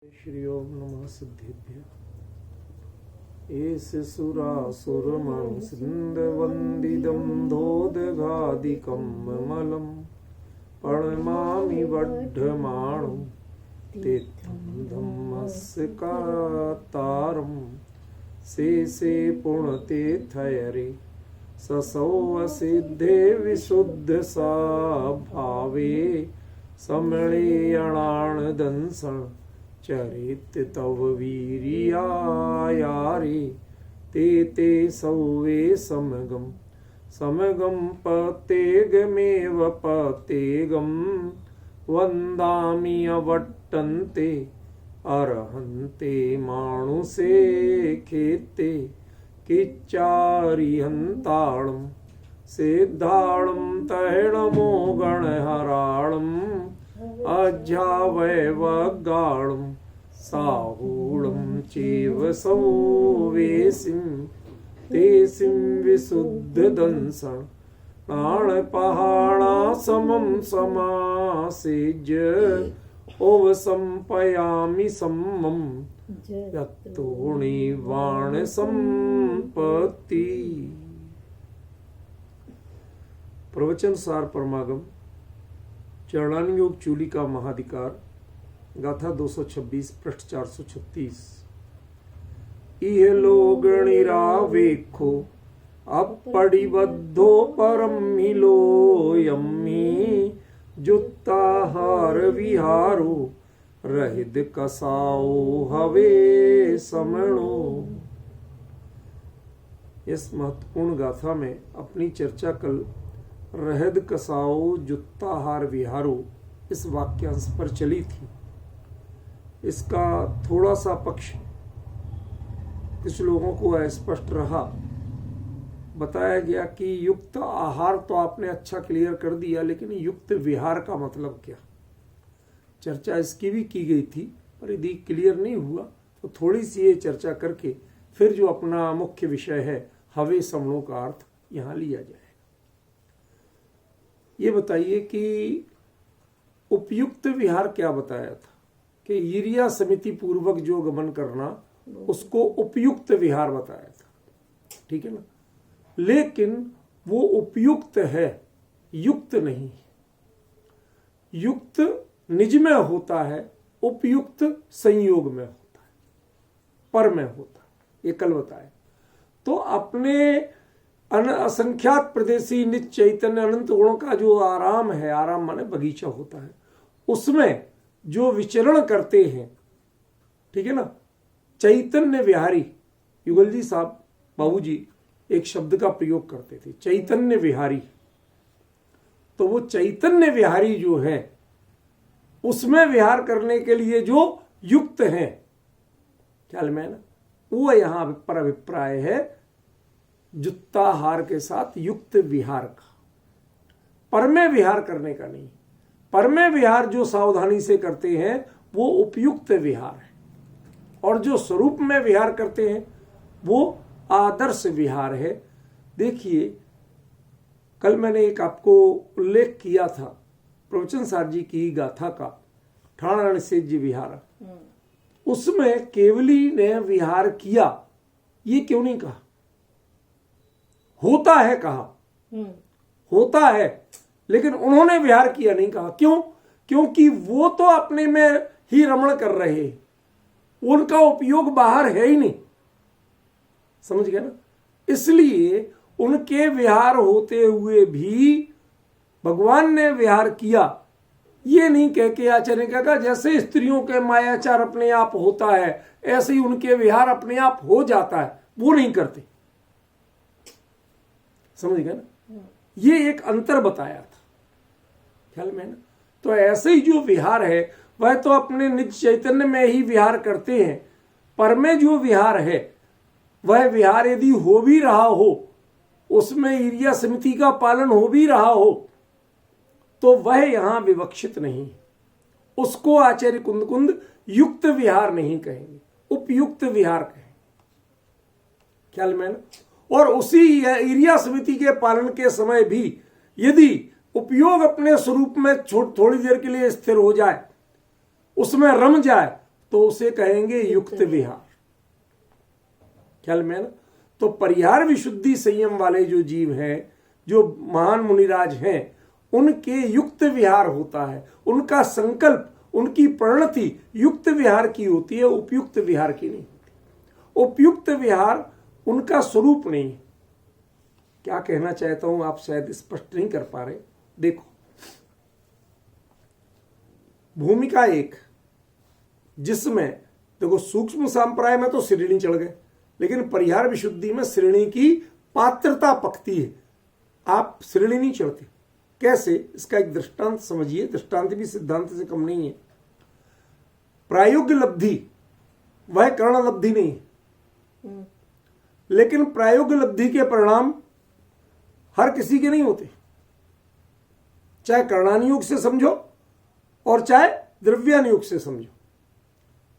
श्री ओम नमः सिद्धेभ्य। एष सुरासुरमं सिन्धवन्दितं धोदघादिकं मलं प्रणमामि वड्ढमाणं तीर्थं धम्मस्य कातारं शेषे पुण्यतीर्थयरे ससौवसिद्धे विशुद्धसा भावे समणेयणाणदंसं चरित तव वीर्यायारे ते सौवे समगम पतेगमेव पतेगं वन्दामि अवट्टन्ते अर्हन्ते मानुषे खेते किच्चारिहन्तालं सिद्धालं तैणमो गणहराळम् अज्ञावैवगाळं साहूलं चैव सौवेसिं तेसिं विशुद्धदंसं प्राणपहाणासमं समासेज्य ओवसंपयामि सम्मं यत्तोणिवाणसंपत्ति। प्रवचन सार परमागम चरणानी योग चूली का महाधिकार गाथा 226 पृष्ठ 436। इह लोगणिरा वेखो अपड़िबद्धो परम हिलोयम्मी जुत्ताहार विहारो रहिद कसाओ हवे समणो। इस महत्वपूर्ण गाथा में अपनी चर्चा कल रहद कसाओ जुत्ताहार विहारो इस वाक्यांश पर चली थी। इसका थोड़ा सा पक्ष कुछ लोगों को अस्पष्ट रहा। बताया गया कि युक्त आहार तो आपने अच्छा क्लियर कर दिया, लेकिन युक्त विहार का मतलब क्या। चर्चा इसकी भी की गई थी, पर यदि क्लियर नहीं हुआ तो थोड़ी सी ये चर्चा करके फिर जो अपना मुख्य विषय है हवे समणों का अर्थ यहाँ लिया जाए। ये बताइए कि उपयुक्त विहार क्या बताया था कि ईर्या समिति पूर्वक जो गमन करना उसको उपयुक्त विहार बताया था, ठीक है ना। लेकिन वो उपयुक्त है, युक्त नहीं। युक्त निज में होता है, उपयुक्त संयोग में होता है, पर में होता है। ये कल बताया। तो अपने असंख्यात प्रदेशी नित्य चैतन्य अनंत गुणों का जो आराम है, आराम माने बगीचा होता है, उसमें जो विचरण करते हैं, ठीक है ना, चैतन्य विहारी। युगल जी साहब बाबूजी एक शब्द का प्रयोग करते थे, चैतन्य विहारी। तो वो चैतन्य विहारी जो है उसमें विहार करने के लिए जो युक्त है, ख्याल में ना, वो यहां पर अभिप्राय है जुत्ताहार के साथ युक्त विहार का, परमे विहार करने का नहीं। परमे विहार जो सावधानी से करते हैं वो उपयुक्त विहार है, और जो स्वरूप में विहार करते हैं वो आदर्श विहार है। देखिए, कल मैंने एक आपको उल्लेख किया था प्रवचन सार जी की गाथा का, ठाणा सेज विहार। उसमें केवली ने विहार किया, ये क्यों नहीं कहा। होता है कहा, होता है, लेकिन उन्होंने विहार किया नहीं कहा। क्यों? क्योंकि वो तो अपने में ही रमण कर रहे, उनका उपयोग बाहर है ही नहीं। समझ गए ना। इसलिए उनके विहार होते हुए भी भगवान ने विहार किया, ये नहीं कह के आचार्य कहा जैसे स्त्रियों के मायाचार अपने आप होता है ऐसे ही उनके विहार अपने आप हो जाता है, वो नहीं करते। समझ गए ना। ये एक अंतर बताया था, ख्याल में ना। तो ऐसे ही जो विहार है वह तो अपने निज चैतन्य में ही विहार करते हैं, पर में जो विहार है वह विहार यदि हो भी रहा हो, उसमें ईर्या समिति का पालन हो भी रहा हो, तो वह यहां विवक्षित नहीं। उसको आचार्य कुंद युक्त विहार नहीं कहेंगे, उपयुक्त विहार कहेंगे, ख्याल में ना। और उसी ईर्या समिति के पालन के समय भी यदि उपयोग अपने स्वरूप में थोड़ी देर के लिए स्थिर हो जाए, उसमें रम जाए, तो उसे कहेंगे युक्त विहार। ख्याल में ना? तो परिहार विशुद्धि संयम वाले जो जीव हैं, जो महान मुनिराज हैं, उनके युक्त विहार होता है, उनका संकल्प, उनकी परिणति युक्त विहार की होती है, उपयुक्त विहार की नहीं होती। उपयुक्त विहार उनका स्वरूप नहीं है। क्या कहना चाहता हूं आप शायद स्पष्ट नहीं कर पा रहे। देखो, भूमिका एक, जिसमें देखो सूक्ष्म संप्राय में तो श्रेणी चढ़ गए, लेकिन परिहार विशुद्धि में श्रेणी की पात्रता पकती है, आप श्रेणी नहीं चढ़ते। कैसे? इसका एक दृष्टांत समझिए। दृष्टांत भी सिद्धांत से कम नहीं है। प्रायोग्य लब्धि वह कर्ण लब्धि नहीं है, लेकिन प्रायोग्य लब्धि के परिणाम हर किसी के नहीं होते, चाहे कर्णानुयोग से समझो और चाहे द्रव्यानुयोग से समझो।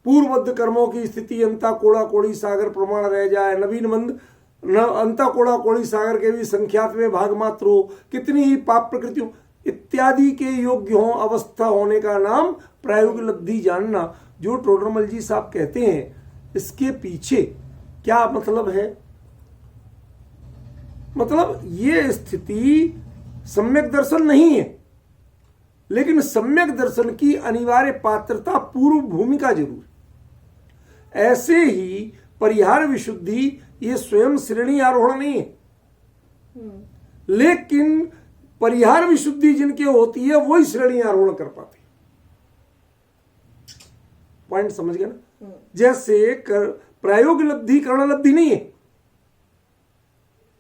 पूर्वबद्ध कर्मों की स्थिति अंता कोड़ा कोड़ी सागर प्रमाण रह जाए, नवीन मंद न अंता कोड़ा कोड़ी सागर के भी संख्यात में भाग मात्र हो, कितनी ही पाप प्रकृतियों इत्यादि के योग्य हो अवस्था होने का नाम प्रायोगिक लब्धि जानना। जो टोडरमल जी साहब कहते हैं, इसके पीछे क्या मतलब है? मतलब ये स्थिति सम्यक दर्शन नहीं है, लेकिन सम्यक दर्शन की अनिवार्य पात्रता पूर्व भूमिका जरूर। ऐसे ही परिहार विशुद्धि ये स्वयं श्रेणी आरोहण नहीं है, लेकिन परिहार विशुद्धि जिनके होती है वही श्रेणी आरोहण कर पाते। पॉइंट समझ गए ना? जैसे प्रायोग लब्धि कर्ण लब्धि नहीं है,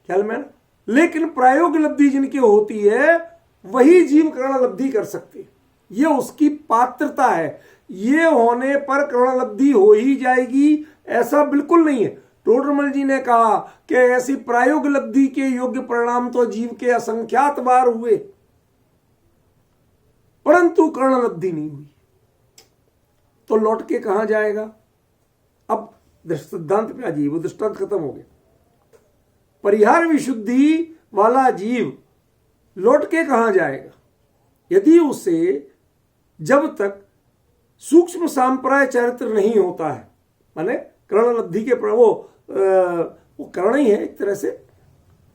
ख्याल में ना? लेकिन प्रायोग लब्धि जिनकी होती है वही जीव कर्ण लब्धि कर सकते, ये उसकी पात्रता है। ये होने पर कर्ण लब्धि हो ही जाएगी ऐसा बिल्कुल नहीं है। टोडरमल जी ने कहा कि ऐसी प्रायोग लब्धि के योग्य परिणाम तो जीव के असंख्यात बार हुए, परंतु कर्ण लब्धि नहीं हुई, तो लौट के कहां जाएगा? अब सिद्धांत पे आ जाइए, वो दृष्टांत खत्म हो गया। परिहार विशुद्धि वाला जीव लौट के कहां जाएगा? यदि उसे जब तक सूक्ष्म सांप्राय चरित्र नहीं होता है, माने कर्ण लब्धि के वो कर्ण ही है एक तरह से,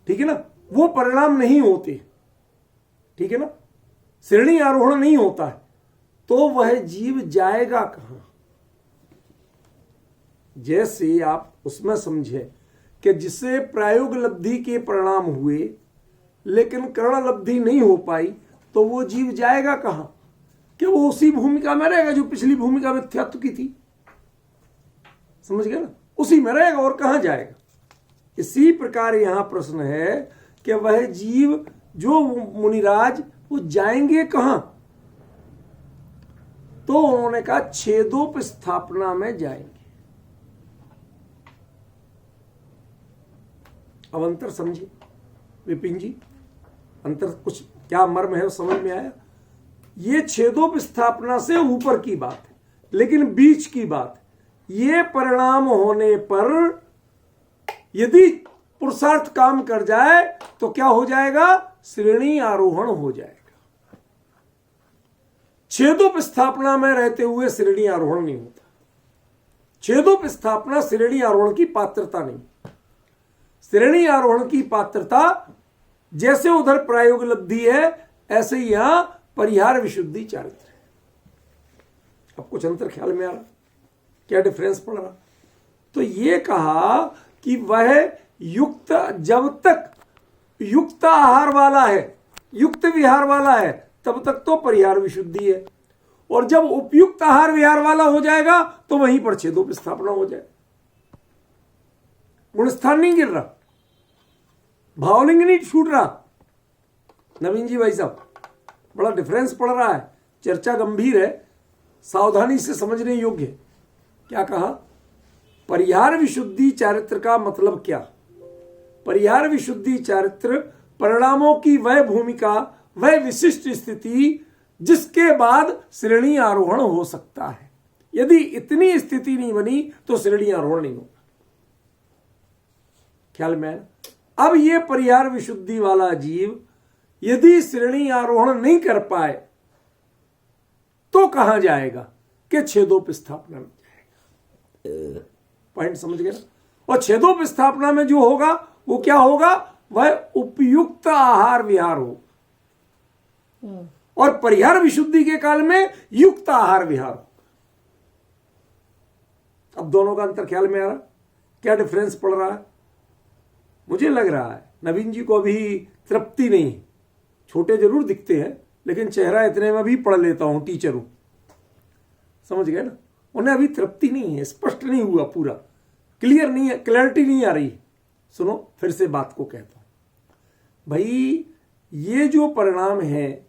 ठीक है ना, वो परिणाम नहीं होते, ठीक है ना, श्रेणी आरोहण नहीं होता है, तो वह जीव जाएगा कहां? जैसे आप उसमें समझे कि जिसे प्रायोग लब्धि के परिणाम हुए लेकिन कर्ण लब्धि नहीं हो पाई, तो वो जीव जाएगा कहां? कि वो उसी भूमिका में रहेगा जो पिछली भूमिका मिथ्यात्व की थी। समझ गए ना? उसी में रहेगा और कहां जाएगा। इसी प्रकार यहां प्रश्न है कि वह जीव जो मुनिराज वो जाएंगे कहां? तो उन्होंने कहा छेदोप स्थापना में जाएंगे। अब अंतर समझिए विपिन जी, अंतर कुछ क्या मर्म है समझ में आया? ये छेदोप स्थापना से ऊपर की बात है, लेकिन बीच की बात है। ये परिणाम होने पर यदि पुरुषार्थ काम कर जाए तो क्या हो जाएगा? श्रेणी आरोहण हो जाएगा। छेदोप स्थापना में रहते हुए श्रेणी आरोहण नहीं होता। छेदोप स्थापना श्रेणी आरोहण की पात्रता नहीं। श्रेणी आरोहण की पात्रता जैसे उधर प्रायोग लब्धि है, ऐसे ही यहां परिहार विशुद्धि चारित्र है। अब कुछ अंतर ख्याल में आ रहा? क्या डिफरेंस पड़ रहा? तो ये कहा कि वह युक्त, जब तक युक्त आहार वाला है, युक्त विहार वाला है, तब तक तो परिहार विशुद्धि है, और जब उपयुक्त आहार विहार वाला हो जाएगा तो वहीं पर छेदोप स्थापना हो जाए। गुणस्थान नहीं गिर रहा, भावलिंग नहीं छूट रहा। नवीन जी भाई साहब, बड़ा डिफरेंस पड़ रहा है, चर्चा गंभीर है, सावधानी से समझने योग्य है। क्या कहा? परिहार विशुद्धि चारित्र का मतलब क्या? परिहार विशुद्धि चारित्र परिणामों की वह भूमिका, वह विशिष्ट स्थिति जिसके बाद श्रेणी आरोहण हो सकता है। यदि इतनी स्थिति नहीं बनी तो श्रेणी आरोहण नहीं होगा। ख्याल में? अब ये परिहार विशुद्धि वाला जीव यदि श्रेणी आरोहण नहीं कर पाए तो कहां जाएगा? कि छेदोप स्थापना में जाएगा। पॉइंट समझ गए ना। और छेदोपस्थापना में जो होगा वो क्या होगा, वह उपयुक्त आहार विहार हो, और परिहार विशुद्धि के काल में युक्त आहार विहार हो। अब दोनों का अंतर ख्याल में आ रहा, क्या डिफरेंस पड़ रहा है? मुझे लग रहा है नवीन जी को अभी तृप्ति नहीं, छोटे जरूर दिखते हैं लेकिन चेहरा इतने में भी पढ़ लेता हूं, टीचर हूं, समझ गए ना। उन्हें अभी तृप्ति नहीं है, स्पष्ट नहीं हुआ, पूरा क्लियर नहीं है, क्लैरिटी नहीं आ रही। सुनो फिर से बात को कहता हूं भाई, ये जो परिणाम है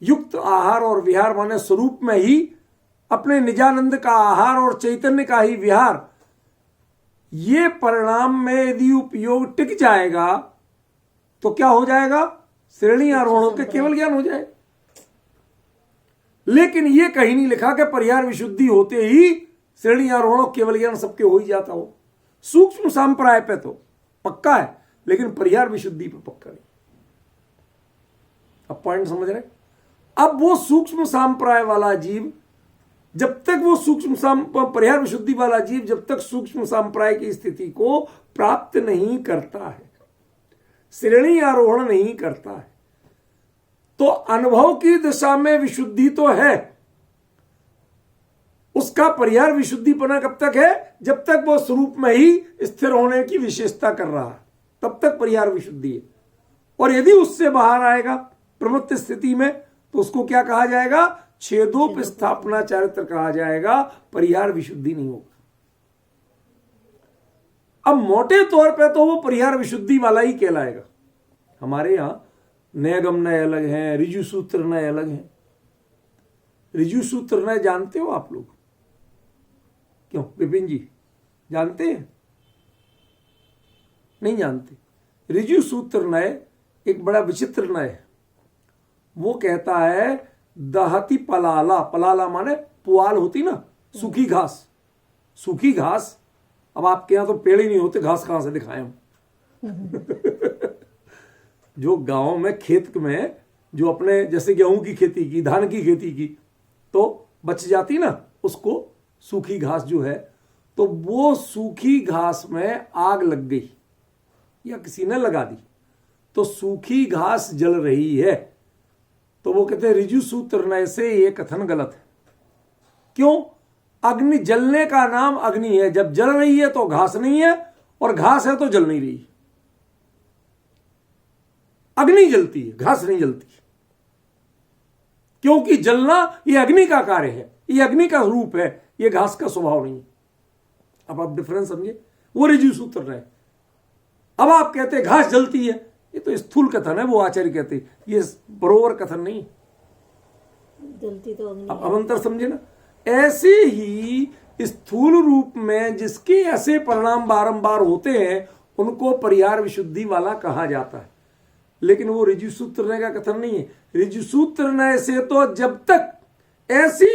युक्त आहार और विहार माने स्वरूप में ही अपने निजानंद का आहार और चैतन्य का ही विहार, ये परिणाम में यदि उपयोग टिक जाएगा तो क्या हो जाएगा, श्रेणी आरोहणों के केवल ज्ञान हो जाए। लेकिन ये कहीं नहीं लिखा कि परिहार विशुद्धि होते ही श्रेणी आरोहणों केवल ज्ञान सबके हो ही जाता हो। सूक्ष्म संप्राय पे तो पक्का है, लेकिन परिहार विशुद्धि पे पक्का नहीं। अब पॉइंट समझ रहे? अब वो सूक्ष्म संप्राय वाला जीव जब तक वो सूक्ष्म परिहार विशुद्धि वाला जीव जब तक सूक्ष्म संप्राय की स्थिति को प्राप्त नहीं करता है, श्रेणी आरोहण नहीं करता है, तो अनुभव की दिशा में विशुद्धि तो है, उसका परिहार विशुद्धि पना कब तक है, जब तक वो स्वरूप में ही स्थिर होने की विशेषता कर रहा है, तब तक परिहार विशुद्धि है। और यदि उससे बाहर आएगा प्रमुक्त स्थिति में तो उसको क्या कहा जाएगा, छेदोपस्थापना चारित्र कहा जाएगा, परिहार विशुद्धि नहीं होगा। अब मोटे तौर पे तो वो परिहार विशुद्धि वाला ही कहलाएगा। हमारे यहां नयगम नय अलग हैं, ऋजु सूत्र नय अलग हैं। ऋजु सूत्र नय जानते हो आप लोग? क्यों विपिन जी जानते हैं? नहीं जानते। ऋजु सूत्र नय एक बड़ा विचित्र नय है। वो कहता है दहती पलाला, पलाला माने पुआल होती ना, सूखी घास, सूखी घास। अब आपके यहां तो पेड़ ही नहीं होते, घास कहां से दिखाएं हम? जो गांव में खेत में जो अपने जैसे गेहूं की खेती की, धान की खेती की, तो बच जाती ना, उसको सूखी घास जो है, तो वो सूखी घास में आग लग गई या किसी ने लगा दी, तो सूखी घास जल रही है, तो वो कहते हैं ऋजु सूत्र नय से ये कथन गलत है। क्यों? अग्नि जलने का नाम अग्नि है, जब जल रही है तो घास नहीं है, और घास है तो जल नहीं रही। अग्नि जलती है, घास नहीं जलती, क्योंकि जलना ये अग्नि का कार्य है, ये अग्नि का रूप है, ये घास का स्वभाव नहीं है। अब आप डिफरेंस समझिए, वो ऋजु सूत्र है। अब आप कहते हैं घास जलती है, ये तो स्थूल कथन है, वो आचार्य कहते हैं, ये बरोबर कथन नहीं, जलती तो अग्नि। अब अंतर समझे ना। ऐसे ही स्थूल रूप में जिसके ऐसे परिणाम बारंबार होते हैं उनको परिहार विशुद्धि वाला कहा जाता है, लेकिन वो ऋजु सूत्र नय का कथन नहीं है। ऋजु सूत्र नय से तो जब तक ऐसी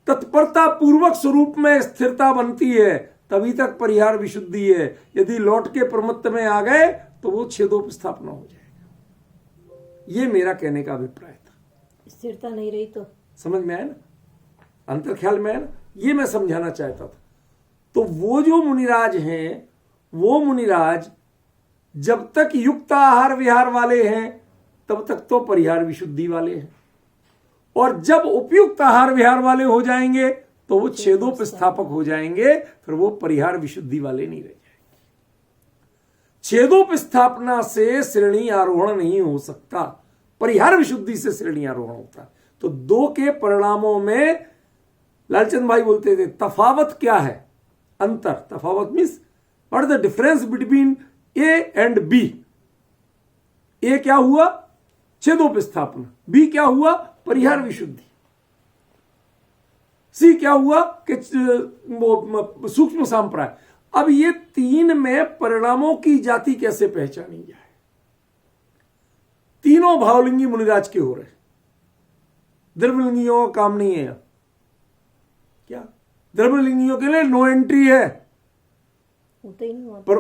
तत्परता पूर्वक स्वरूप में स्थिरता बनती है तभी तक परिहार विशुद्धि है। यदि लौट के प्रमत्त में आ गए तो वो छेदोपस्थापना हो जाएगा। ये मेरा कहने का अभिप्राय था। स्थिरता नहीं रही तो समझ में आया ना, अंतर ख्याल में आया ना, ये मैं समझाना चाहता था। तो वो जो मुनिराज हैं, वो मुनिराज जब तक युक्त आहार विहार वाले हैं तब तक तो परिहार विशुद्धि वाले हैं, और जब उपयुक्त आहार विहार वाले हो जाएंगे तो वो छेदोपस्थापक हो जाएंगे, फिर वो परिहार विशुद्धि वाले नहीं रह जाएंगे। छेदोपस्थापना से श्रेणी आरोहण नहीं हो सकता, परिहार विशुद्धि से श्रेणी आरोहण होता है। तो दो के परिणामों में लालचंद भाई बोलते थे तफावत क्या है, अंतर। तफावत means what is the difference between A and B. A क्या हुआ, छेदोपस्थापना, बी क्या हुआ, परिहार विशुद्धि, सी क्या हुआ कि सूक्ष्म संप्राय। अब ये तीन में परिणामों की जाति कैसे पहचानी जाए? तीनों भावलिंगी मुनिराज के हो रहे, द्रव्यलिंगियों का काम नहीं है। क्या द्रव्यलिंगियों के लिए नो एंट्री है? पर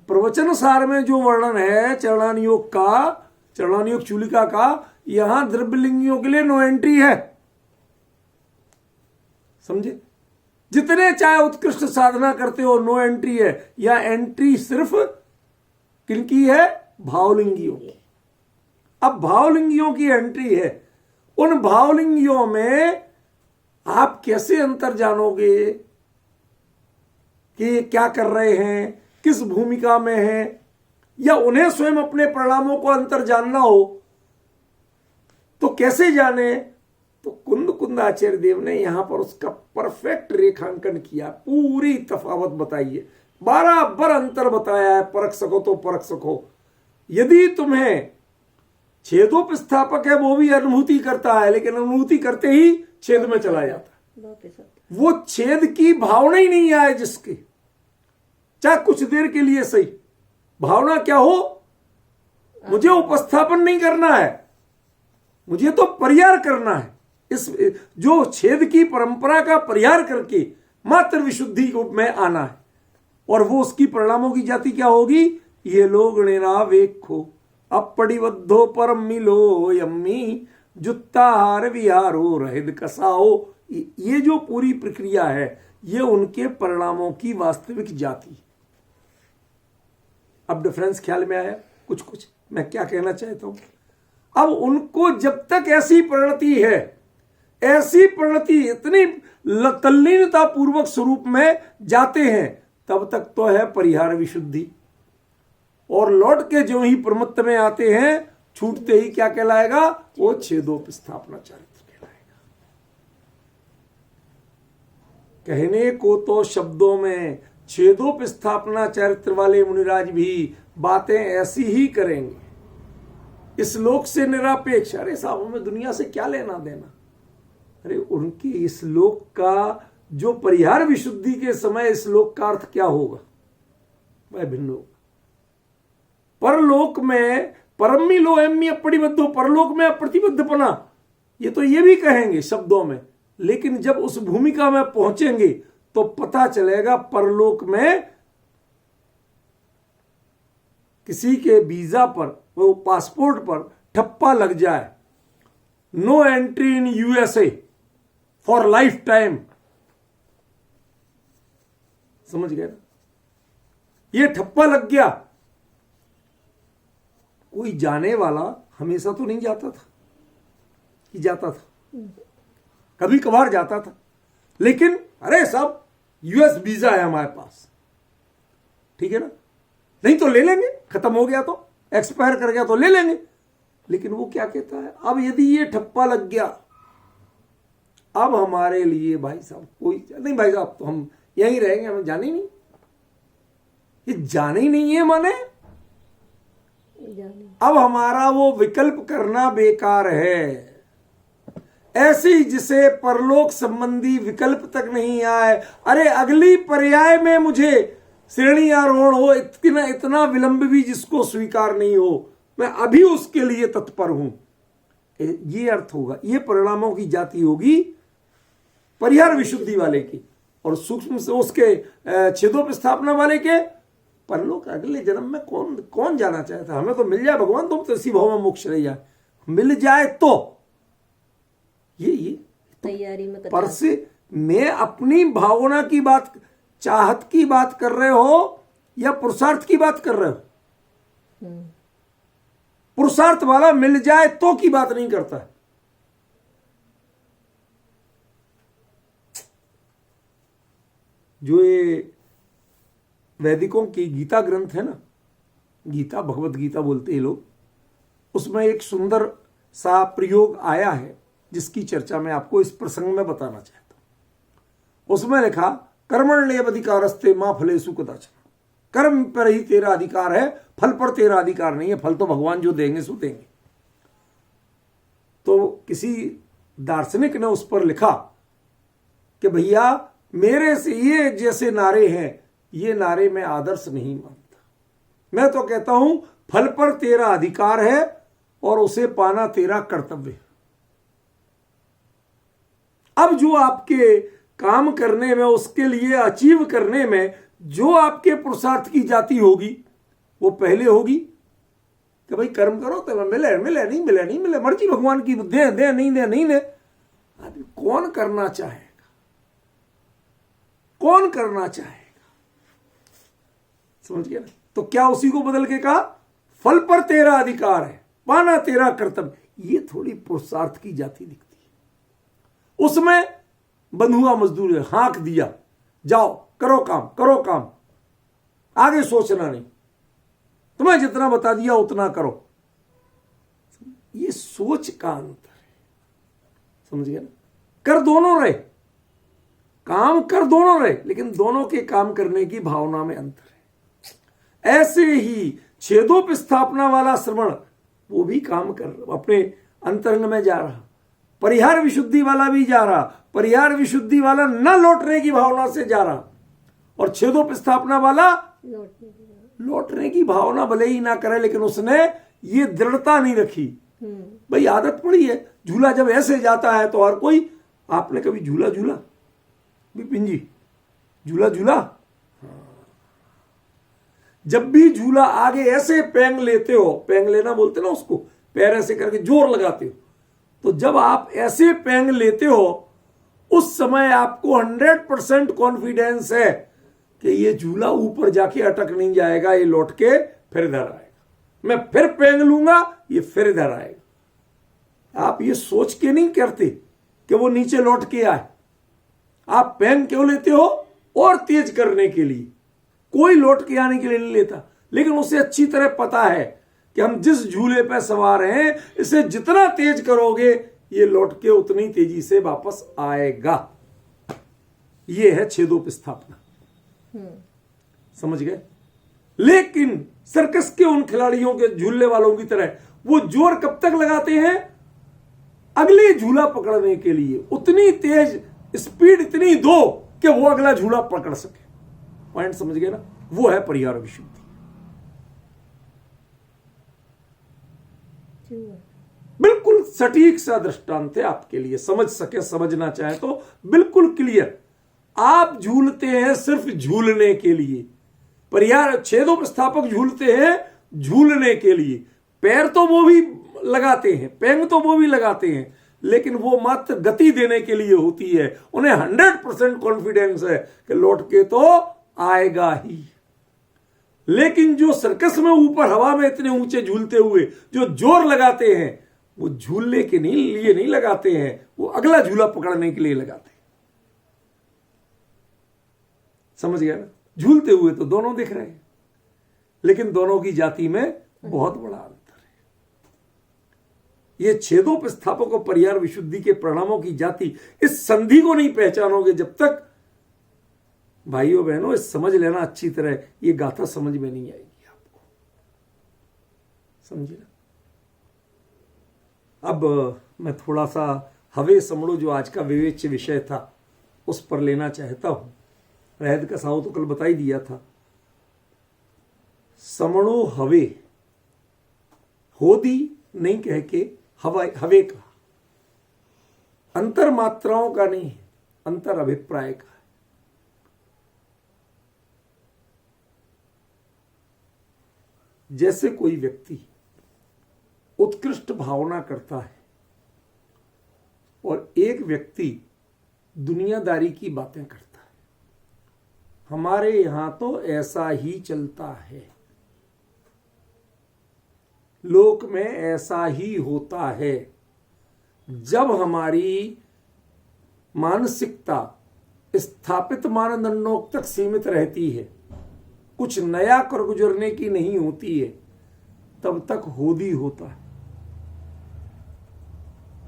प्रवचन सार में जो वर्णन है चरणानुयोग का, चरणानुयोग चूलिका का, यहां द्रव्यलिंगियों के लिए नो एंट्री है, समझे? जितने चाहे उत्कृष्ट साधना करते हो, नो एंट्री है। या एंट्री सिर्फ किनकी है? भावलिंगियों की। अब भावलिंगियों की एंट्री है। उन भावलिंगियों में आप कैसे अंतर जानोगे कि ये क्या कर रहे हैं, किस भूमिका में हैं, या उन्हें स्वयं अपने परिणामों को अंतर जानना हो तो कैसे जाने? तो कुंद आचार्य देव ने यहां पर उसका परफेक्ट रेखांकन किया, पूरी तफावत बताई है, बराबर अंतर बताया है। परख सको तो परख सको। यदि तुम्हें छेदोपस्थापक है, वो भी अनुभूति करता है, लेकिन अनुभूति करते ही छेद में चला जाता है। वापस आता वो छेद की भावना ही नहीं आए जिसकी, चाहे कुछ देर के लिए सही। भावना क्या हो? मुझे उपस्थापन नहीं करना है, मुझे तो परिहार करना है। इस जो छेद की परंपरा का परिहार करके मात्र विशुद्धि को में आना है। और वो उसकी परिणामों की जाति क्या होगी? ये लोग निरावेखो अपड़िबद्धो परम मिलो यम्मी जुत्ताहार विहारो रहद कसाओ। ये जो पूरी प्रक्रिया है, ये उनके परिणामों की वास्तविक जाति। अब डिफरेंस ख्याल में आया? कुछ कुछ मैं क्या कहना चाहता हूं। अब उनको जब तक ऐसी परिणति है, ऐसी परिणति इतनी तल्लीनता पूर्वक स्वरूप में जाते हैं, तब तक तो है परिहार विशुद्धि। और लौट के जो ही प्रमत्त में आते हैं, छूटते ही क्या कहलाएगा? वो छेदोपस्थापना चारित्र कहलाएगा। कहने को तो शब्दों में छेदोपस्थापना चरित्र वाले मुनिराज भी बातें ऐसी ही करेंगे, इस लोक से निरपेक्ष। अरे साहब, हमें दुनिया से क्या लेना देना? अरे उनकी इस लोक का जो परिहार विशुद्धि के समय इस लोक का अर्थ क्या होगा, वह भिन्न होगा। परलोक में परम्मी लो एम्मी अपड़िबद्धो, परलोक में अप्रतिबद्धपना, ये तो ये भी कहेंगे शब्दों में, लेकिन जब उस भूमिका में पहुंचेंगे तो पता चलेगा परलोक में किसी के वीजा पर, वो पासपोर्ट पर ठप्पा लग जाए, no entry in USA for lifetime. समझ गए ना? ये ठप्पा लग गया। कोई जाने वाला हमेशा तो नहीं जाता था, कि जाता था, कभी कभार जाता था, लेकिन अरे साहब यूएस वीजा है हमारे पास, ठीक है ना, नहीं तो ले लेंगे, खत्म हो गया तो, एक्सपायर कर गया तो ले लेंगे। लेकिन वो क्या कहता है, अब यदि ये ठप्पा लग गया, अब हमारे लिए भाई साहब कोई नहीं, भाई साहब तो हम यहीं रहेंगे, हमें जाने ही नहीं। ये जाने ही नहीं है माने अब हमारा वो विकल्प करना बेकार है। ऐसी जिसे परलोक संबंधी विकल्प तक नहीं आए, अरे अगली पर्याय में मुझे श्रेणी आरोहण हो, इतना विलंब भी जिसको स्वीकार नहीं हो, मैं अभी उसके लिए तत्पर हूं, ये अर्थ होगा। ये परिणामों की जाति होगी परिहार विशुद्धि वाले की, और सूक्ष्म से उसके छेदोपस्थापना वाले के परलोक अगले जन्म में कौन जाना चाहता? हमें तो मिल जाए भगवान, तुम तो इसी भाव में मोक्ष रह जाए, मिल जाए तो ये तैयारी में पर से मैं अपनी भावना की बात, चाहत की बात कर रहे हो या पुरुषार्थ की बात कर रहे हो? पुरुषार्थ वाला मिल जाए तो की बात नहीं करता। जो ये वैदिकों की गीता ग्रंथ है ना, गीता भगवत गीता बोलते हैं लोग, उसमें एक सुंदर सा प्रयोग आया है जिसकी चर्चा मैं आपको इस प्रसंग में बताना चाहता हूं। उसमें लिखा, कर्मण्येव अधिकारस्ते मां फलेषु कदाचन, कर्म पर ही तेरा अधिकार है, फल पर तेरा अधिकार नहीं है, फल तो भगवान जो देंगे सो देंगे। तो किसी दार्शनिक ने उस पर लिखा कि भैया मेरे से ये जैसे नारे हैं, ये नारे मैं आदर्श नहीं मानता। मैं तो कहता हूं फल पर तेरा अधिकार है और उसे पाना तेरा कर्तव्य है। अब जो आपके काम करने में, उसके लिए अचीव करने में जो आपके पुरुषार्थ की जाति होगी, वो पहले होगी कि भाई कर्म करो तो मिले मिले, नहीं मिले नहीं मिले, मर्जी भगवान की, दे दे नहीं दे नहीं दे। आदमी कौन करना चाहेगा? कौन करना चाहेगा? समझ गया ना? तो क्या उसी को बदल के कहा फल पर तेरा अधिकार है, पाना तेरा कर्तव्य? ये थोड़ी पुरुषार्थ की जाति दिखती है। उसमें बंधुआ मजदूर है, हाँक दिया, जाओ करो काम, आगे सोचना नहीं, तुम्हें जितना बता दिया उतना करो। ये सोच का अंतर है, समझ गया ना? कर दोनों रहे, काम कर दोनों रहे, लेकिन दोनों के काम करने की भावना में अंतर है। ऐसे ही छेदोप स्थापना वाला श्रवण, वो भी काम कर अपने अंतरंग में जा रहा, परिहार विशुद्धि वाला भी जा रहा, परिहार विशुद्धि वाला न लौटने की भावना से जा रहा, और छेदोप स्थापना वाला लौटने की भावना भले ही ना करे, लेकिन उसने ये दृढ़ता नहीं रखी। भाई आदत पड़ी है, झूला जब ऐसे जाता है तो हर कोई, आपने कभी झूला झूला विपिन जी? झूला जब भी झूला आगे ऐसे पेंग लेते हो, पेंग लेना बोलते ना उसको, पैर ऐसे करके जोर लगाते हो, तो जब आप ऐसे पेंग लेते हो उस समय आपको 100% कॉन्फिडेंस है कि ये झूला ऊपर जाके अटक नहीं जाएगा, ये लौट के फिर इधर आएगा, मैं फिर पेंग लूंगा, ये फिर इधर आएगा। आप ये सोच के नहीं करते कि वो नीचे लौट के आए, आप पेंग क्यों लेते हो? और तेज करने के लिए। कोई लौट के आने के लिए नहीं लेता, लेकिन उसे अच्छी तरह पता है कि हम जिस झूले पे सवार हैं, इसे जितना तेज करोगे ये लौट के उतनी तेजी से वापस आएगा। ये है छेदोप स्थापना, समझ गए? लेकिन सर्कस के उन खिलाड़ियों के, झूलने वालों की तरह वो जोर कब तक लगाते हैं? अगले झूला पकड़ने के लिए उतनी तेज स्पीड इतनी दो कि वो अगला झूला पकड़ सके। पॉइंट समझ गए ना? वो है परिहार विशुद्धि। बिल्कुल सटीक सा दृष्टांत है आपके लिए, समझ सके, समझना चाहे तो बिल्कुल क्लियर। आप झूलते हैं सिर्फ झूलने के लिए, परिहार छेदोप स्थापक झूलते हैं झूलने के लिए। पैर तो वो भी लगाते हैं, पेंग तो वो भी लगाते हैं, लेकिन वो मात्र गति देने के लिए होती है। उन्हें 100% कॉन्फिडेंस है कि लौट के तो आएगा ही। लेकिन जो सर्कस में ऊपर हवा में इतने ऊंचे झूलते हुए जो जोर लगाते हैं, वो झूलने के लिए नहीं लगाते हैं, वो अगला झूला पकड़ने के लिए लगाते हैं। समझ गया ना? झूलते हुए तो दोनों दिख रहे हैं, लेकिन दोनों की जाति में बहुत बड़ा अंतर है। ये छेदोप स्थापक और परिहार विशुद्धि के परिणामों की जाति, इस संधि को नहीं पहचानोगे जब तक, भाइयों बहनों, इस समझ लेना अच्छी तरह, ये गाथा समझ में नहीं आएगी आपको, समझे ना? अब मैं थोड़ा सा हवे समड़ो, जो आज का विवेच्य विषय था, उस पर लेना चाहता हूं। रहद का साहो तो कल बता ही दिया था। समणो हवे, होदी नहीं कह के हवे का, अंतर मात्राओं का नहीं है, अंतर अभिप्राय का है। जैसे कोई व्यक्ति उत्कृष्ट भावना करता है और एक व्यक्ति दुनियादारी की बातें करता है, हमारे यहां तो ऐसा ही चलता है, लोक में ऐसा ही होता है। जब हमारी मानसिकता स्थापित मानदंडों तक सीमित रहती है, कुछ नया कर गुजरने की नहीं होती है, तब तक होदी होता है।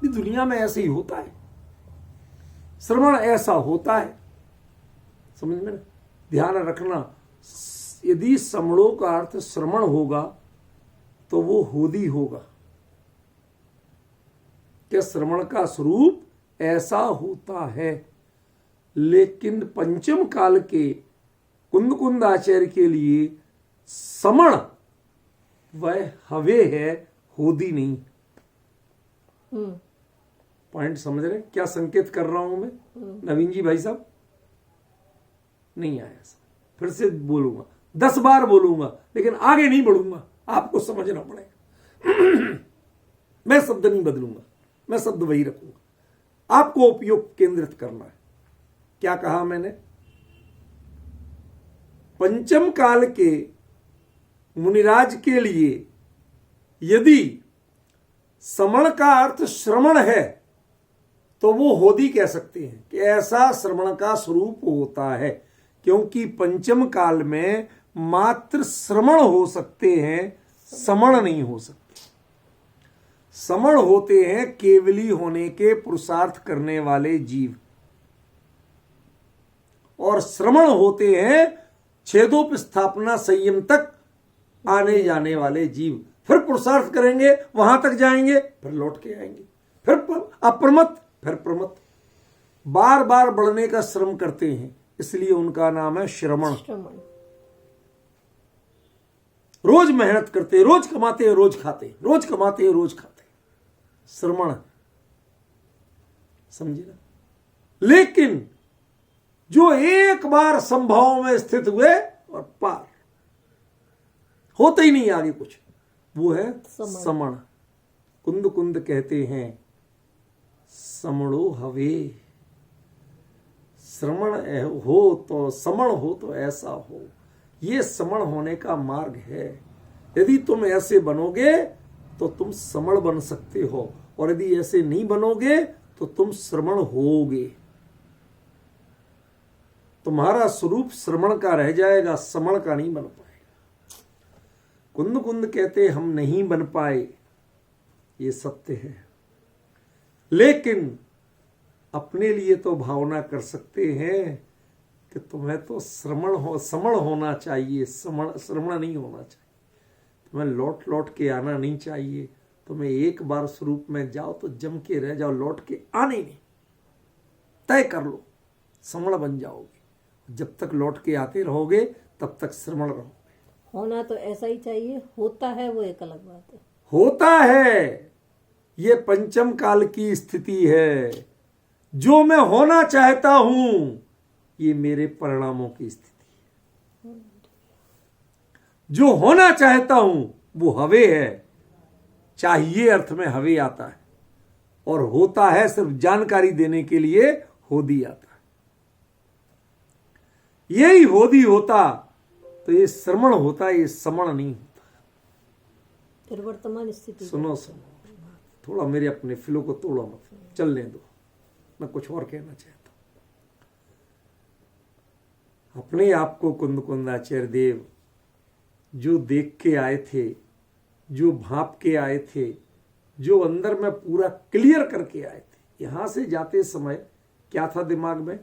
दुनिया में ऐसे ही होता है, श्रवण ऐसा होता है, समझ में? ध्यान रखना, यदि समणों का अर्थ श्रवण होगा तो वो होदी होगा। क्या श्रवण का स्वरूप ऐसा होता है, लेकिन पंचम काल के कुंद आचार्य के लिए समण वह हवे है, होदी नहीं। पॉइंट समझ रहे? क्या संकेत कर रहा हूं मैं? नवीन जी भाई साहब, नहीं आया, फिर से बोलूंगा, 10 बार बोलूंगा, लेकिन आगे नहीं बढ़ूंगा, आपको समझना पड़ेगा। मैं शब्द नहीं बदलूंगा, मैं शब्द वही रखूंगा, आपको उपयोग केंद्रित करना है। क्या कहा मैंने? पंचम काल के मुनिराज के लिए यदि श्रमण का अर्थ श्रवण है तो वो होदी कह सकते हैं कि ऐसा श्रवण का स्वरूप होता है, क्योंकि पंचम काल में मात्र श्रवण हो सकते हैं, समण नहीं हो सकते। समण होते हैं केवली होने के पुरुषार्थ करने वाले जीव, और श्रवण होते हैं छेदोपस्थापना संयम तक आने जाने वाले जीव। फिर पुरुषार्थ करेंगे, वहां तक जाएंगे, फिर लौट के आएंगे, फिर अप्रमत्त, फिर प्रमत्त, बार बार बढ़ने का श्रम करते हैं, इसलिए उनका नाम है श्रमण। रोज मेहनत करते हैं, रोज कमाते हैं, रोज खाते हैं, रोज कमाते हैं, रोज खाते हैं, श्रमण, समझे ना। लेकिन जो एक बार संभाव में स्थित हुए और पार, होता ही नहीं आगे कुछ, वो है समण। कुंद कुंद कहते हैं समणो हवे, श्रमण हो तो समण हो तो ऐसा हो। ये समण होने का मार्ग है। यदि तुम ऐसे बनोगे तो तुम समण बन सकते हो, और यदि ऐसे नहीं बनोगे तो तुम श्रमण होगे। तुम्हारा स्वरूप श्रमण का रह जाएगा, समण का नहीं बन पाएगा। कुंद कुंद कहते हम नहीं बन पाए, ये सत्य है, लेकिन अपने लिए तो भावना कर सकते हैं कि तुम्हें तो समण होना चाहिए, श्रवण नहीं होना चाहिए। तुम्हें लौट लौट के आना नहीं चाहिए। तुम्हें एक बार स्वरूप में जाओ तो जम के रह जाओ, लौट के आने नहीं, तय कर लो, श्रवण बन जाओगे। जब तक लौट के आते रहोगे तब तक श्रवण रहोगे। होना तो ऐसा ही चाहिए, होता है वो एक अलग बात है। होता है, ये पंचम काल की स्थिति है। जो मैं होना चाहता हूं ये मेरे परिणामों की स्थिति है। जो होना चाहता हूं वो हवे है, चाहिए अर्थ में हवे आता है, और होता है सिर्फ जानकारी देने के लिए होदी आता है। यही होदी होता तो ये श्रवण होता, ये समण नहीं होता। फिर वर्तमान स्थिति सुनो, थोड़ा मेरे अपने फिलो को तोड़ो मत, चलने दो, मैं कुछ और कहना चाहता हूं। अपने आप को कुंद कुंदाचार्य देव जो देख के आए थे, जो भाप के आए थे, जो अंदर में पूरा क्लियर करके आए थे, यहां से जाते समय क्या था दिमाग में?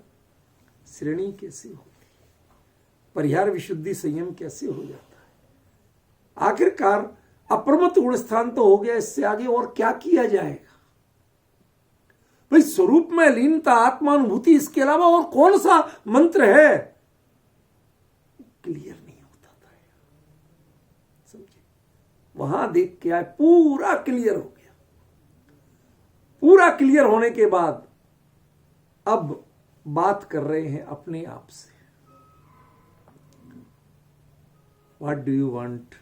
श्रेणी कैसे होती, परिहार विशुद्धि संयम कैसे हो जाता है। आखिरकार अप्रमत्त गुण स्थान तो हो गया, इससे आगे और क्या किया जाएगा? भाई स्वरूप में लीनता, आत्मानुभूति, इसके अलावा और कौन सा मंत्र है? क्लियर नहीं होता था, समझे। वहां देख के आए, पूरा क्लियर हो गया। पूरा क्लियर होने के बाद अब बात कर रहे हैं अपने आप से। What do you want?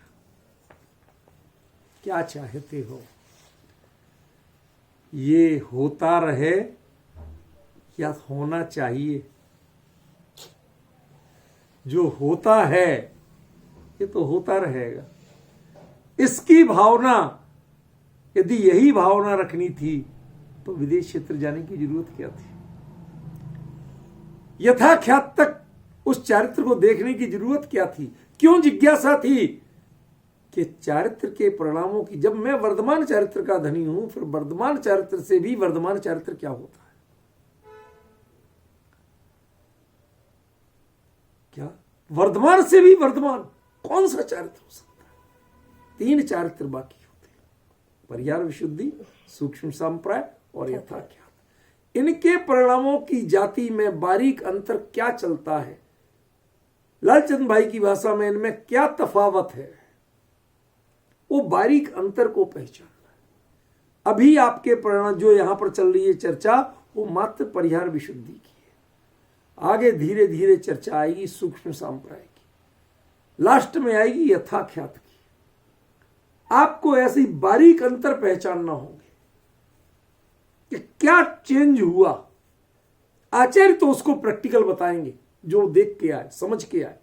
क्या चाहते हो? ये होता रहे या होना चाहिए? जो होता है ये तो होता रहेगा। इसकी भावना, यदि यही भावना रखनी थी तो विदेश क्षेत्र जाने की जरूरत क्या थी? यथाख्यात तक उस चारित्र को देखने की जरूरत क्या थी? क्यों जिज्ञासा थी कि चारित्र के परिणामों की, जब मैं वर्धमान चारित्र का धनी हूं, फिर वर्धमान चारित्र से भी वर्धमान चारित्र क्या होता है? क्या वर्धमान से भी वर्धमान कौन सा चारित्र हो सकता है? 3 चारित्र बाकी होते हैं, परिहार विशुद्धि, सूक्ष्म संप्राय और यथाख्यात। इनके परिणामों की जाति में बारीक अंतर क्या चलता है? लालचंद भाई की भाषा में इनमें क्या तफावत है? वो बारीक अंतर को पहचानना है। अभी आपके परिणाम जो यहां पर चल रही है चर्चा, वो मात्र परिहार विशुद्धि की है। आगे धीरे धीरे चर्चा आएगी सूक्ष्म संप्राय की, लास्ट में आएगी यथाख्यात की। आपको ऐसी बारीक अंतर पहचानना होंगे कि क्या चेंज हुआ। आचार्य तो उसको प्रैक्टिकल बताएंगे, जो देख के आए, समझ के आए।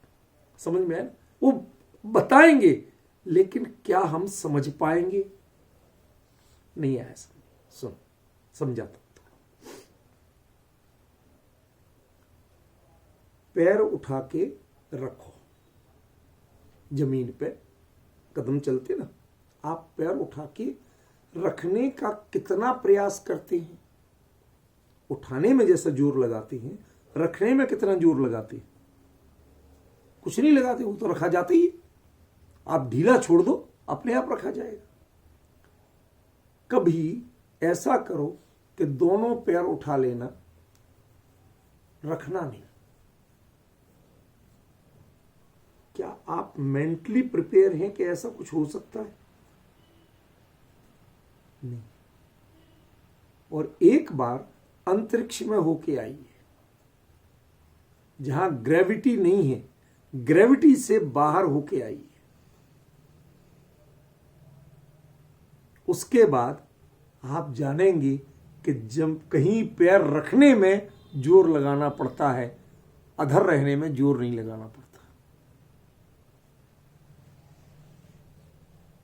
समझ में आया? वो बताएंगे, लेकिन क्या हम समझ पाएंगे? नहीं आया समझ। सुन, समझाता हूं। पैर उठा के रखो जमीन पे, कदम चलते ना, आप पैर उठा के रखने का कितना प्रयास करते हैं? उठाने में जैसा जोर लगाते हैं, रखने में कितना जोर लगाते हैं? कुछ नहीं लगाते, वो तो रखा जाता ही। आप ढीला छोड़ दो, अपने आप रखा जाएगा। कभी ऐसा करो कि दोनों पैर उठा लेना, रखना नहीं। क्या आप मेंटली प्रिपेयर हैं कि ऐसा कुछ हो सकता है? नहीं। और एक बार अंतरिक्ष में होके आइए, जहां ग्रेविटी नहीं है, ग्रेविटी से बाहर होके आइए। उसके बाद आप जानेंगे कि जब कहीं पैर रखने में जोर लगाना पड़ता है, अधर रहने में जोर नहीं लगाना पड़ता।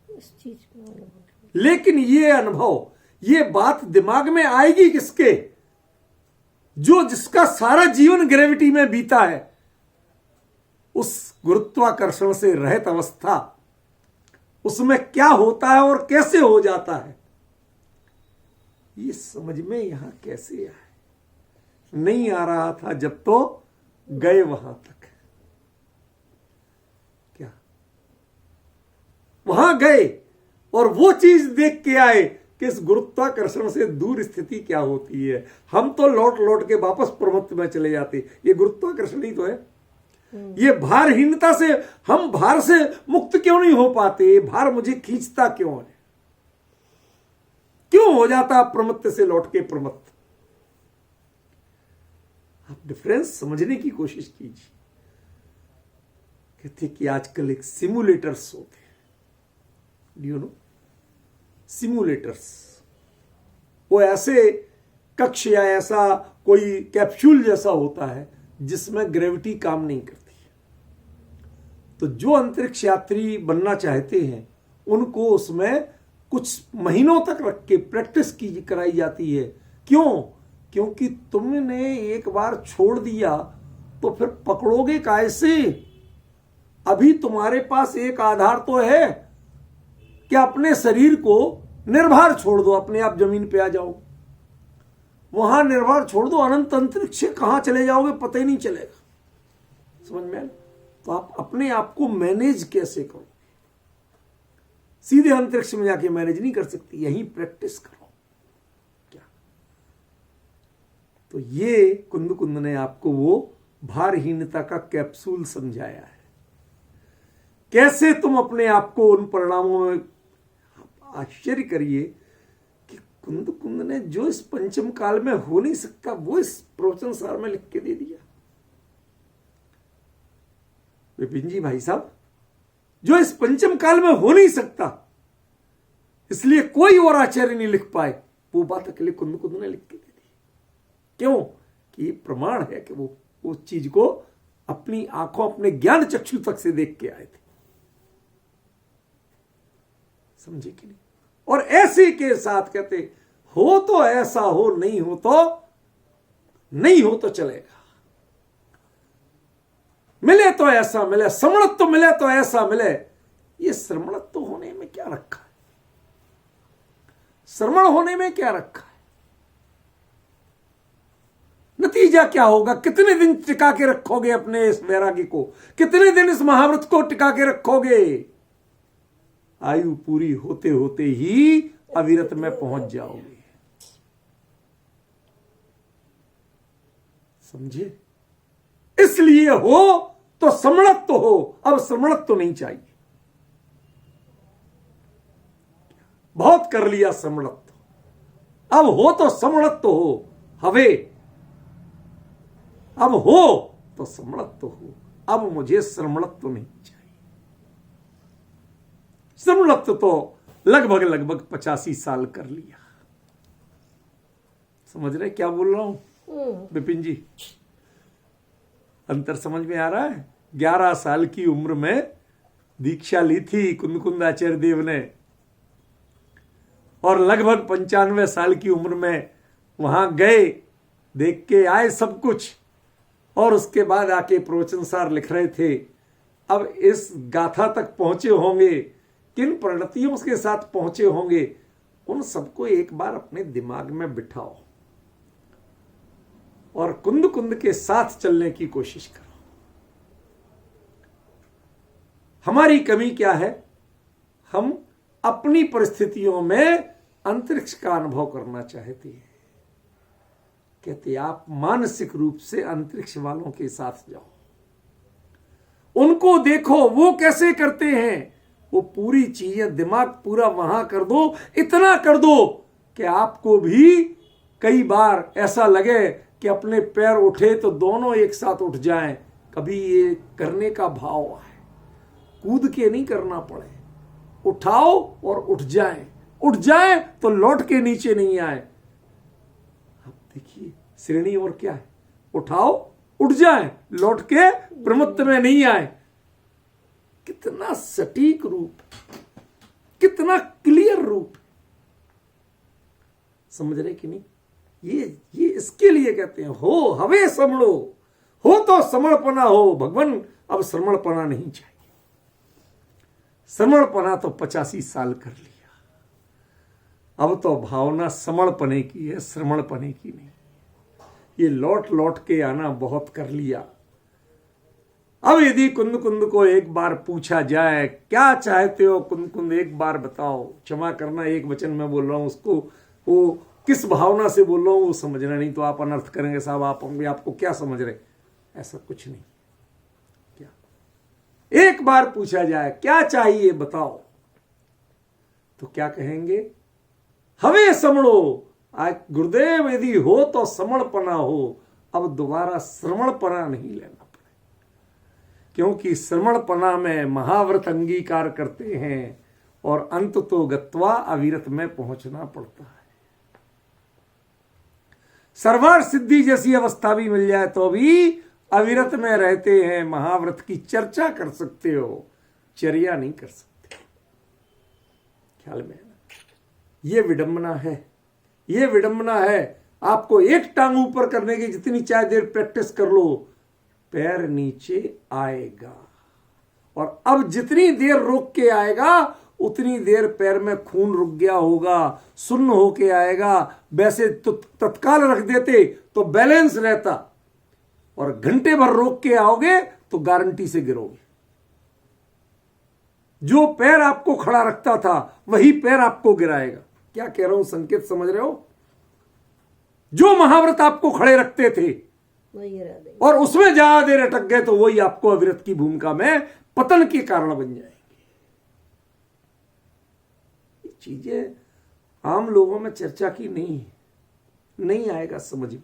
इस चीज को अनुभव। लेकिन ये अनुभव, ये बात दिमाग में आएगी किसके? जो जिसका सारा जीवन ग्रेविटी में बीता है, उस गुरुत्वाकर्षण से रहित अवस्था, उसमें क्या होता है और कैसे हो जाता है, ये समझ में यहां कैसे आए? नहीं आ रहा था जब तो गए वहां तक। क्या वहां गए और वो चीज देख के आए कि इस गुरुत्वाकर्षण से दूर स्थिति क्या होती है। हम तो लौट लौट के वापस प्रमत्त में चले जाते, ये गुरुत्वाकर्षण ही तो है। ये भारहीनता से, हम भार से मुक्त क्यों नहीं हो पाते? भार मुझे खींचता क्यों है? क्यों हो जाता प्रमत्त से लौट के प्रमत्त? आप डिफरेंस समझने की कोशिश कीजिए। कहते कि आजकल एक सिमुलेटर्स होते हैं, डू यू नो? सिमुलेटर्स, वो ऐसे कक्ष या ऐसा कोई कैप्सूल जैसा होता है जिसमें ग्रेविटी काम नहीं करती। तो जो अंतरिक्ष यात्री बनना चाहते हैं उनको उसमें कुछ महीनों तक रख के प्रैक्टिस की कराई जाती है। क्यों? क्योंकि तुमने एक बार छोड़ दिया तो फिर पकड़ोगे कैसे? अभी तुम्हारे पास एक आधार तो है कि अपने शरीर को निर्भर छोड़ दो, अपने आप जमीन पे आ जाओ। वहां निर्भर छोड़ दो, अनंत अंतरिक्ष से कहां चले जाओगे पता ही नहीं चलेगा। समझ में आया? तो आप अपने आप को मैनेज कैसे करो? सीधे अंतरिक्ष में जाके मैनेज नहीं कर सकती, यहीं प्रैक्टिस करो। क्या? तो ये कुंद कुंद ने आपको वो भारहीनता का कैप्सूल समझाया है। कैसे तुम अपने आप को उन परिणामों में, आश्चर्य करिए कि कुंद कुंद ने जो इस पंचम काल में हो नहीं सकता वो इस प्रवचन सार में लिख के दे दिया। विपिन जी भाई साहब, जो इस पंचम काल में हो नहीं सकता, इसलिए कोई और आचार्य नहीं लिख पाए, वो बात अकेले कुंद कुंद ने लिख के दे दी। क्यों? कि ये प्रमाण है कि वो उस चीज को अपनी आंखों, अपने ज्ञान चक्षु तक से देख के आए थे। समझे कि नहीं? और ऐसे के साथ कहते हो तो ऐसा हो, नहीं हो तो नहीं हो तो चलेगा। मिले तो ऐसा मिले, श्रमणत्व तो मिले तो ऐसा मिले। ये श्रमणत्व तो होने में क्या रखा है? श्रमण होने में क्या रखा है? नतीजा क्या होगा? कितने दिन टिका के रखोगे अपने इस वैरागी को? कितने दिन इस महाव्रत को टिका के रखोगे? आयु पूरी होते होते ही अविरत में पहुंच जाओगे। समझे? इसलिए हो तो श्रमणत्व तो हो, अब श्रमणत्व तो नहीं चाहिए। बहुत कर लिया श्रमणत्व, अब हो तो श्रमणत्व तो हो। हवे अब हो तो श्रमणत्व तो हो, अब मुझे श्रमणत्व तो नहीं चाहिए। श्रमणत्व तो लगभग 85 साल कर लिया। समझ रहे क्या बोल रहा हूं विपिन जी? अंतर समझ में आ रहा है? 11 साल की उम्र में दीक्षा ली थी कुंद आचार्य देव ने, और लगभग 95 साल की उम्र में वहां गए, देख के आए सब कुछ, और उसके बाद आके प्रवचनसार लिख रहे थे। अब इस गाथा तक पहुंचे होंगे, किन परिणतियों के साथ पहुंचे होंगे, उन सबको एक बार अपने दिमाग में बिठाओ और कुंद के साथ चलने की कोशिश करो। हमारी कमी क्या है? हम अपनी परिस्थितियों में अंतरिक्ष का अनुभव करना चाहते हैं। कहते आप मानसिक रूप से अंतरिक्ष वालों के साथ जाओ, उनको देखो वो कैसे करते हैं, वो पूरी चीजें दिमाग पूरा वहां कर दो, इतना कर दो कि आपको भी कई बार ऐसा लगे कि अपने पैर उठे तो दोनों एक साथ उठ जाएं। कभी ये करने का भाव आए, कूद के नहीं करना पड़े, उठाओ और उठ जाएं तो लौट के नीचे नहीं आए। अब देखिए श्रेणी और क्या है, उठाओ उठ जाएं, लौट के प्रमुक्त में नहीं आए। कितना सटीक रूप, कितना क्लियर रूप, समझ रहे कि नहीं? ये इसके लिए कहते हैं हो हवे समड़ो, हो तो समर्पणा हो। भगवान अब समर्पणा नहीं चाहिए। समर्पणा तो 85 साल कर लिया, अब तो भावना समर्पणे की है, श्रमणपणे की नहीं। ये लौट लौट के आना बहुत कर लिया। अब यदि कुंद को एक बार पूछा जाए क्या चाहते हो कुंद, एक बार बताओ। क्षमा करना एक वचन में बोल रहा हूं, उसको वो किस भावना से बोल रहा हूं वो समझना नहीं तो आप अनर्थ करेंगे साहब, आपको क्या समझ रहे, ऐसा कुछ नहीं। क्या एक बार पूछा जाए क्या चाहिए बताओ, तो क्या कहेंगे? हवे समड़ो। आज गुरुदेव यदि हो तो समर्पणा हो, अब दोबारा श्रमणपना नहीं लेना पड़े, क्योंकि श्रमणपना में महाव्रत अंगीकार करते हैं और अंत तो गत्वा अविरत में पहुंचना पड़ता है। सर्वार सिद्धि जैसी अवस्था भी मिल जाए तो भी अविरत में रहते हैं। महाव्रत की चर्चा कर सकते हो, चर्या नहीं कर सकते। ख्याल में ये विडंबना है, ये विडंबना है। आपको एक टांग ऊपर करने की जितनी चाहे देर प्रैक्टिस कर लो, पैर नीचे आएगा, और अब जितनी देर रोक के आएगा उतनी देर पैर में खून रुक गया होगा, सुन्न होके आएगा। वैसे तो तत्काल रख देते तो बैलेंस रहता, और घंटे भर रोक के आओगे तो गारंटी से गिरोगे। जो पैर आपको खड़ा रखता था वही पैर आपको गिराएगा। क्या कह रहा हूं, संकेत समझ रहे हो? जो महाव्रत आपको खड़े रखते थे और उसमें ज्यादा देर अटक गए तो वही आपको अविरत की भूमिका में पतन के कारण बन जाएंगे। ये चीजें आम लोगों में चर्चा की नहीं आएगा समझ में।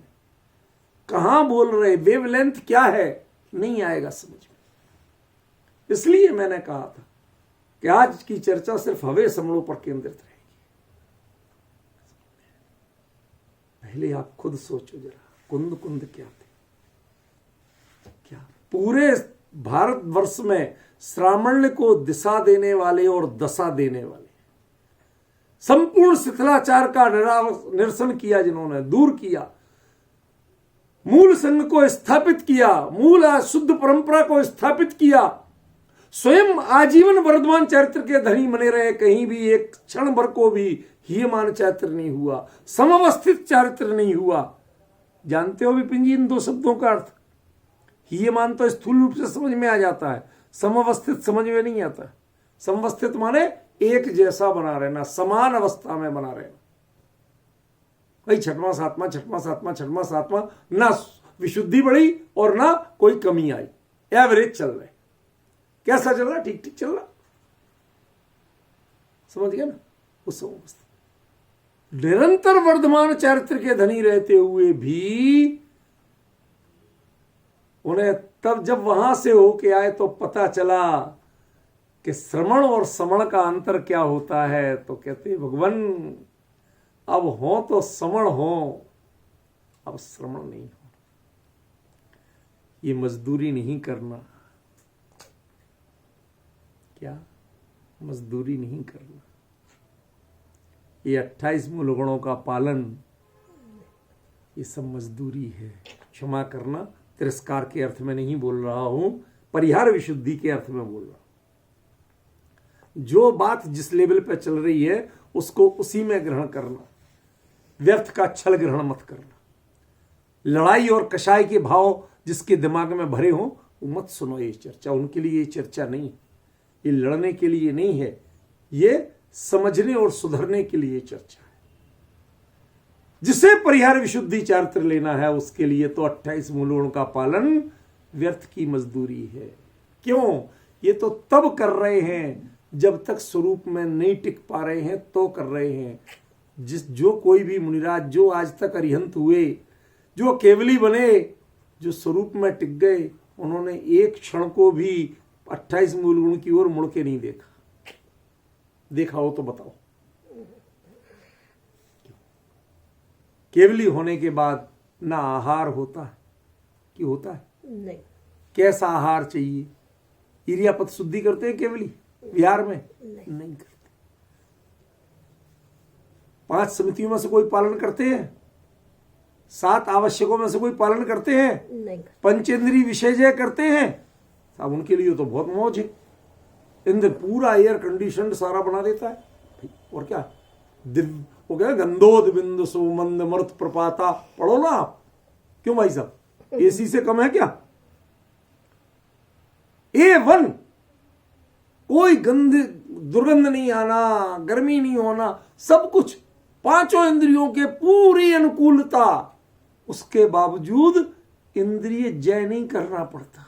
कहां बोल रहे, वेवलेंथ क्या है, नहीं आएगा समझ में। इसलिए मैंने कहा था कि आज की चर्चा सिर्फ हवे समड़ों पर केंद्रित रहेगी। पहले आप खुद सोचो जरा, कुंद क्या थे? क्या पूरे भारतवर्ष में श्रामण्य को दिशा देने वाले और दशा देने वाले, संपूर्ण शिथिलाचार का निरसन किया, जिन्होंने दूर किया, मूल संघ को स्थापित किया, मूल शुद्ध परंपरा को स्थापित किया, स्वयं आजीवन वर्धमान चरित्र के धनी बने रहे, कहीं भी एक क्षण भर को भी हीयमान चरित्र नहीं हुआ, समवस्थित चरित्र नहीं हुआ। जानते हो विपिन जी इन दो शब्दों का अर्थ? हीयमान तो स्थूल रूप से समझ में आ जाता है, समवस्थित समझ में नहीं आता। समवस्थित माने एक जैसा बना रहना, समान अवस्था में बना रहना। भाई छठवां सातवां छठवां सातवां छठवां सातवां, ना विशुद्धि बढ़ी और ना कोई कमी आई, एवरेज चल रहे। कैसा चल रहा? ठीक ठीक चल रहा, समझ गया ना? उस अवस्था निरंतर वर्धमान चरित्र के धनी रहते हुए भी उन्हें तब जब वहां से होके आए तो पता चला कि श्रमण और समण का अंतर क्या होता है। तो कहते भगवान अब हो तो समण हो, अब श्रमण नहीं हो। ये मजदूरी नहीं करना, क्या? मजदूरी नहीं करना। ये 28 मूल गुणों का पालन, ये सब मजदूरी है। क्षमा करना, तिरस्कार के अर्थ में नहीं बोल रहा हूं, परिहार विशुद्धि के अर्थ में बोल रहा हूं। जो बात जिस लेवल पे चल रही है उसको उसी में ग्रहण करना, व्यर्थ का छल ग्रहण मत करना। लड़ाई और कषाय के भाव जिसके दिमाग में भरे हों वो मत सुनो ये चर्चा, उनके लिए ये चर्चा नहीं, ये लड़ने के लिए नहीं है, ये समझने और सुधरने के लिए चर्चा है। जिसे परिहार विशुद्धि चारित्र लेना है उसके लिए तो 28 मूल गुणों का पालन व्यर्थ की मजदूरी है। क्यों? ये तो तब कर रहे हैं जब तक स्वरूप में नहीं टिक पा रहे हैं तो कर रहे हैं। जो कोई भी मुनिराज जो आज तक अरिहंत हुए, जो केवली बने, जो स्वरूप में टिक गए, उन्होंने एक क्षण को भी 28 मूल गुण की ओर मुड़ के नहीं देखा। देखा हो तो बताओ। केवली होने के बाद ना आहार होता है कि होता है? नहीं। कैसा आहार चाहिए? इरियापत शुद्धि करते हैं केवली विहार में? नहीं करते। 5 समितियों में से कोई पालन करते हैं? 7 आवश्यकों में से कोई पालन करते हैं? नहीं। पंचेंद्रीय विषय करते हैं? अब उनके लिए तो बहुत मौज है। इंद्र पूरा एयर कंडीशन सारा बना देता है। और क्या वो क्या गंधोद बिंदु सुमंद मर्त प्रपाता, पढ़ो ना आप। क्यों भाई साहब, एसी से कम है क्या? A1, कोई दुर्गंध नहीं आना, गर्मी नहीं होना, सब कुछ, 5 इंद्रियों के पूरी अनुकूलता, उसके बावजूद इंद्रिय जय नहीं करना पड़ता,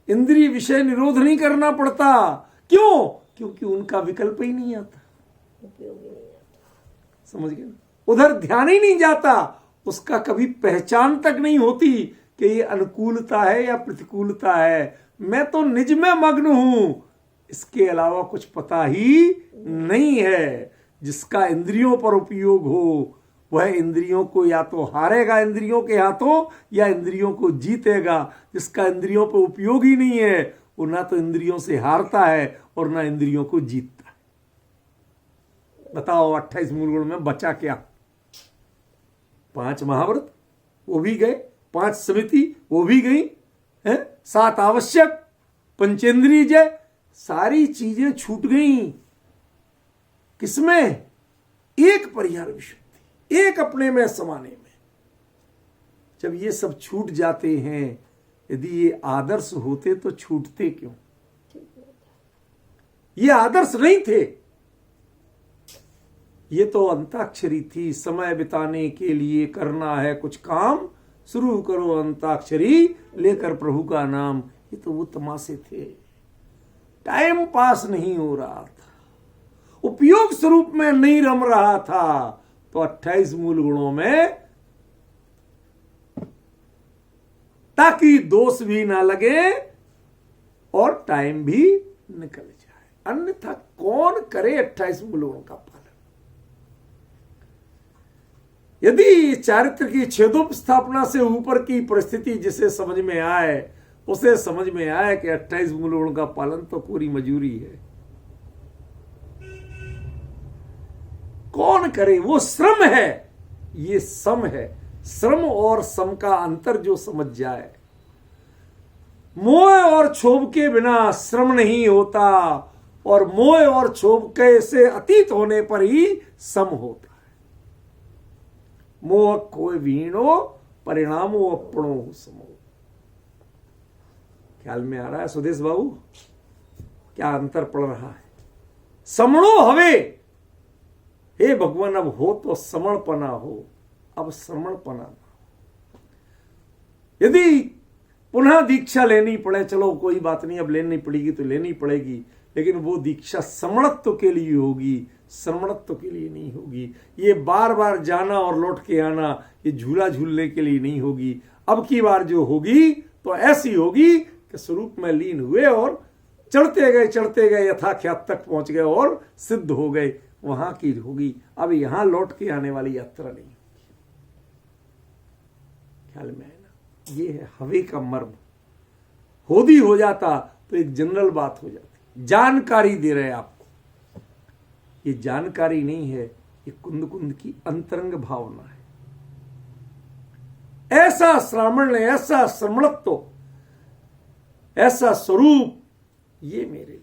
इंद्रिय विषय निरोध नहीं करना पड़ता। क्यों? क्योंकि उनका विकल्प ही नहीं आता, समझ गए? उधर ध्यान ही नहीं जाता, उसका कभी पहचान तक नहीं होती कि ये अनुकूलता है या प्रतिकूलता है। मैं तो निज में मग्न हूं, इसके अलावा कुछ पता ही नहीं है। जिसका इंद्रियों पर उपयोग हो वह इंद्रियों को या तो हारेगा इंद्रियों के हाथों या इंद्रियों को जीतेगा। जिसका इंद्रियों पर उपयोग ही नहीं है वो ना तो इंद्रियों से हारता है और ना इंद्रियों को जीतता है। बताओ 28 मूल गुण में बचा क्या? 5 महाव्रत वो भी गए, 5 समिति वो भी गई है, 7 आवश्यक, पंचेंद्रिय जय, सारी चीजें छूट गई। किसमें? एक परिहार विशुद्धि, एक अपने में समाने में। जब ये सब छूट जाते हैं, यदि ये आदर्श होते तो छूटते क्यों? ये आदर्श नहीं थे, ये तो अंताक्षरी थी। समय बिताने के लिए करना है कुछ काम, शुरू करो अंताक्षरी लेकर प्रभु का नाम। ये तो वो तमाशे थे, टाइम पास नहीं हो रहा था, उपयोग स्वरूप में नहीं रम रहा था। तो 28 मूल गुणों में ताकि दोष भी ना लगे और टाइम भी निकल जाए, अन्यथा कौन करे 28 मूल गुणों का पालन? यदि चारित्र की छेदोपस्थापना से ऊपर की परिस्थिति जिसे समझ में आए, उसे समझ में आए कि 28 मूल गुणों का पालन तो पूरी मजूरी है, कौन करे? वो श्रम है, ये सम है। श्रम और सम का अंतर जो समझ जाए, मोह और क्षोभ के बिना श्रम नहीं होता और मोह और क्षोभ के से अतीत होने पर ही सम होता है। मोह खोए वीणो परिणामो अपनो समो। ख्याल में आ रहा है सुदेश बाबू? क्या अंतर पड़ रहा है? समणो हवे, हे भगवान अब हो तो समर्पणा हो, अब समर्पणा ना। यदि पुनः दीक्षा लेनी पड़े, चलो कोई बात नहीं, अब लेनी पड़ेगी तो लेनी पड़ेगी, लेकिन वो दीक्षा समणत्व के लिए होगी, समणत्व के लिए नहीं होगी। ये बार बार जाना और लौट के आना, ये झूला झूलने के लिए नहीं होगी। अब की बार जो होगी तो ऐसी होगी कि स्वरूप में लीन हुए और चढ़ते गए यथाख्यात तक पहुंच गए और सिद्ध हो गए, वहां की होगी। अब यहां लौट के आने वाली यात्रा नहीं होगी। ख्याल में है ना? ये है हवे का मर्म। होदी हो जाता तो एक जनरल बात हो जाती, जानकारी दे रहे हैं आपको। ये जानकारी नहीं है, ये कुंद कुंद की अंतरंग भावना है। ऐसा श्रावण, ऐसा श्रमणत्व, ऐसा स्वरूप ये मेरे लिए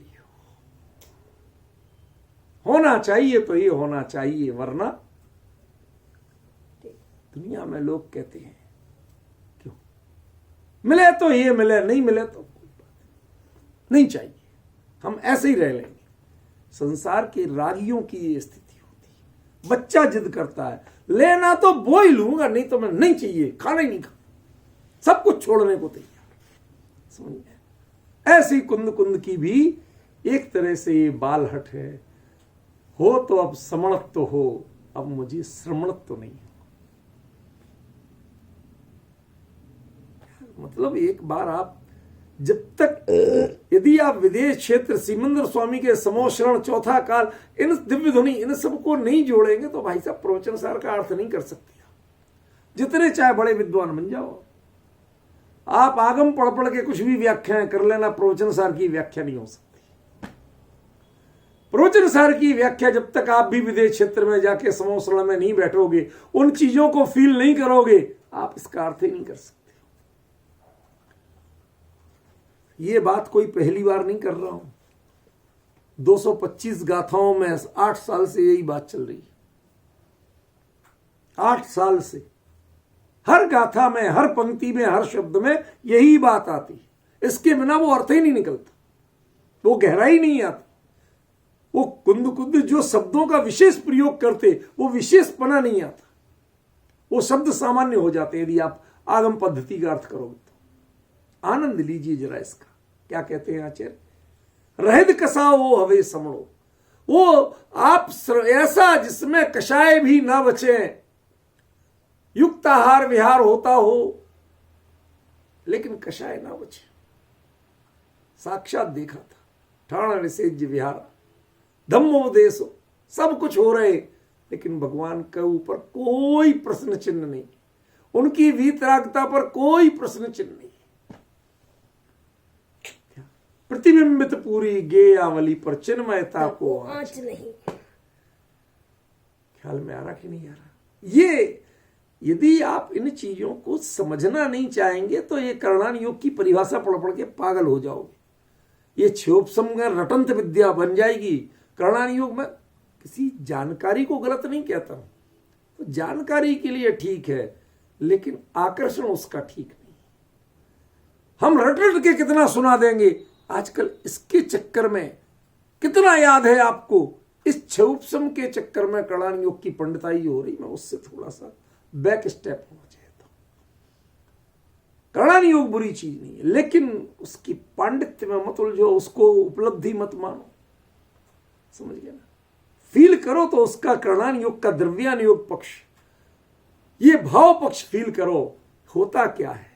होना चाहिए, तो ये होना चाहिए, वरना दुनिया में लोग कहते हैं क्यों मिले तो ये मिले, नहीं मिले तो कोई बात नहीं चाहिए, हम ऐसे ही रह लेंगे। संसार के रागियों की ये स्थिति होती है। बच्चा जिद करता है लेना तो वो ही लूंगा, नहीं तो मैं नहीं चाहिए, खाना ही नहीं खा, सब कुछ छोड़ने को तैयार। समझिए, ऐसी कुंद कुंद की भी एक तरह से ये बालहट है। हो तो अब समणत्व हो, अब मुझे श्रमणत्व नहीं है। मतलब एक बार आप जब तक, यदि आप विदेश क्षेत्र सीमंदर स्वामी के समोशरण, चौथा काल, इन दिव्य ध्वनि, इन सबको नहीं जोड़ेंगे तो भाई साहब प्रवचन सार का अर्थ नहीं कर सकते। जितने चाहे बड़े विद्वान बन जाओ, आप आगम पढ़ पढ़ के कुछ भी व्याख्याएं कर लेना, प्रवचन सार की व्याख्या नहीं हो सकती। प्रवचन सार की व्याख्या जब तक आप भी विदेश क्षेत्र में जाके समोशरण में नहीं बैठोगे, उन चीजों को फील नहीं करोगे, आप इसका अर्थ ही नहीं कर सकते। ये बात कोई पहली बार नहीं कर रहा हूं। 225 गाथाओं में 8 साल से यही बात चल रही है। 8 साल से हर गाथा में, हर पंक्ति में, हर शब्द में यही बात आती है। इसके बिना वो अर्थ ही नहीं निकलता, वो गहराई नहीं आती। वो कुंद कुंद जो शब्दों का विशेष प्रयोग करते, वो विशेषपना नहीं आता। वो शब्द सामान्य हो जाते यदि आप आगम पद्धति का अर्थ करोगे तो। आनंद लीजिए जरा इसका। क्या कहते हैं आचार्य? रहद कसाओ वो हवे समणो, वो आप ऐसा जिसमें कषाय भी ना बचे, युक्त आहार विहार होता हो लेकिन कषाय ना बचे। साक्षात देखा था, ठाण निषेध विहार, धम्मोपदेश, सब कुछ हो रहे, लेकिन भगवान के ऊपर कोई प्रश्न चिन्ह नहीं, उनकी वीतरागता पर कोई प्रश्न चिन्ह नहीं। प्रतिबिंबित पूरी गेयावली पर चिन्मयता को आंच नहीं। ख्याल में आ रहा कि नहीं आ रहा? ये यदि आप इन चीजों को समझना नहीं चाहेंगे तो ये करणान योग की परिभाषा पढ़ पढ़ के पागल हो जाओगे। ये क्षोभसम रटंत विद्या बन जाएगी। करणान योग में किसी जानकारी को गलत नहीं कहता हूं, तो जानकारी के लिए ठीक है, लेकिन आकर्षण उसका ठीक नहीं। हम रट रट के कितना सुना देंगे आजकल, इसके चक्कर में कितना याद है आपको? इस क्षोभसम के चक्कर में करणान योग की पंडिताई हो रही। मैं उससे थोड़ा सा बैक स्टेप होना चाहता हूं। करणान योग बुरी चीज नहीं है, लेकिन उसकी पांडित्य में मत उलझो, उसको उपलब्धि मत मानो। समझ गया ना? फील करो तो उसका करणान योग का द्रव्यान योग पक्ष, ये भाव पक्ष फील करो। होता क्या है,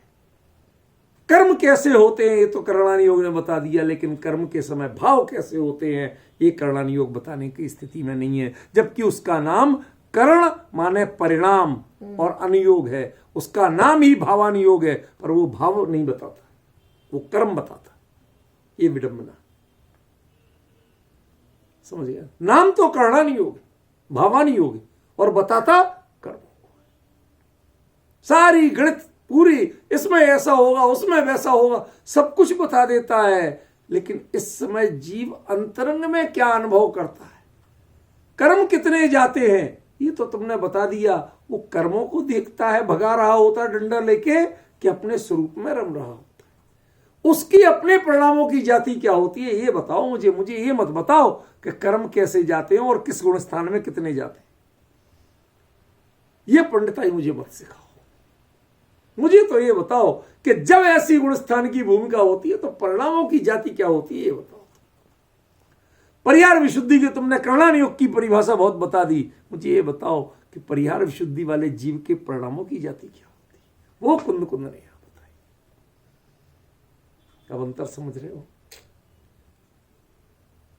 कर्म कैसे होते हैं, ये तो करणान योग ने बता दिया, लेकिन कर्म के समय भाव कैसे होते हैं ये करणान योग बताने की स्थिति में नहीं है। जबकि उसका नाम करण माने परिणाम और अनुयोग है, उसका नाम ही भावानुयोग है, पर वो भाव नहीं बताता, वो कर्म बताता। ये विडंबना। समझ गया? नाम तो करणानुयोग, भावानुयोग और बताता कर्म। सारी गणित पूरी, इसमें ऐसा होगा, उसमें वैसा होगा, सब कुछ बता देता है, लेकिन इस समय जीव अंतरंग में क्या अनुभव करता है, कर्म कितने जाते हैं, ये तो तुमने बता दिया। वो कर्मों को देखता है, भगा रहा होता है डंडा लेके, कि अपने स्वरूप में रम रहा होता है। उसकी अपने परिणामों की जाति क्या होती है ये बताओ मुझे ये मत बताओ कि कर्म कैसे जाते हैं और किस गुण स्थान में कितने जाते हैं। ये पंडिताई मुझे मत सिखाओ। मुझे तो ये बताओ कि जब ऐसी गुण स्थान की भूमिका होती है तो परिणामों की जाति क्या होती है ये बताओ। परिहार विशुद्धि की तुमने करणान योग की परिभाषा बहुत बता दी, मुझे ये बताओ कि परिहार विशुद्धि वाले जीव के परिणामों की जाति क्या होती है, वो कुंद कुंद ने यहां बताई। अब अंतर समझ रहे हो?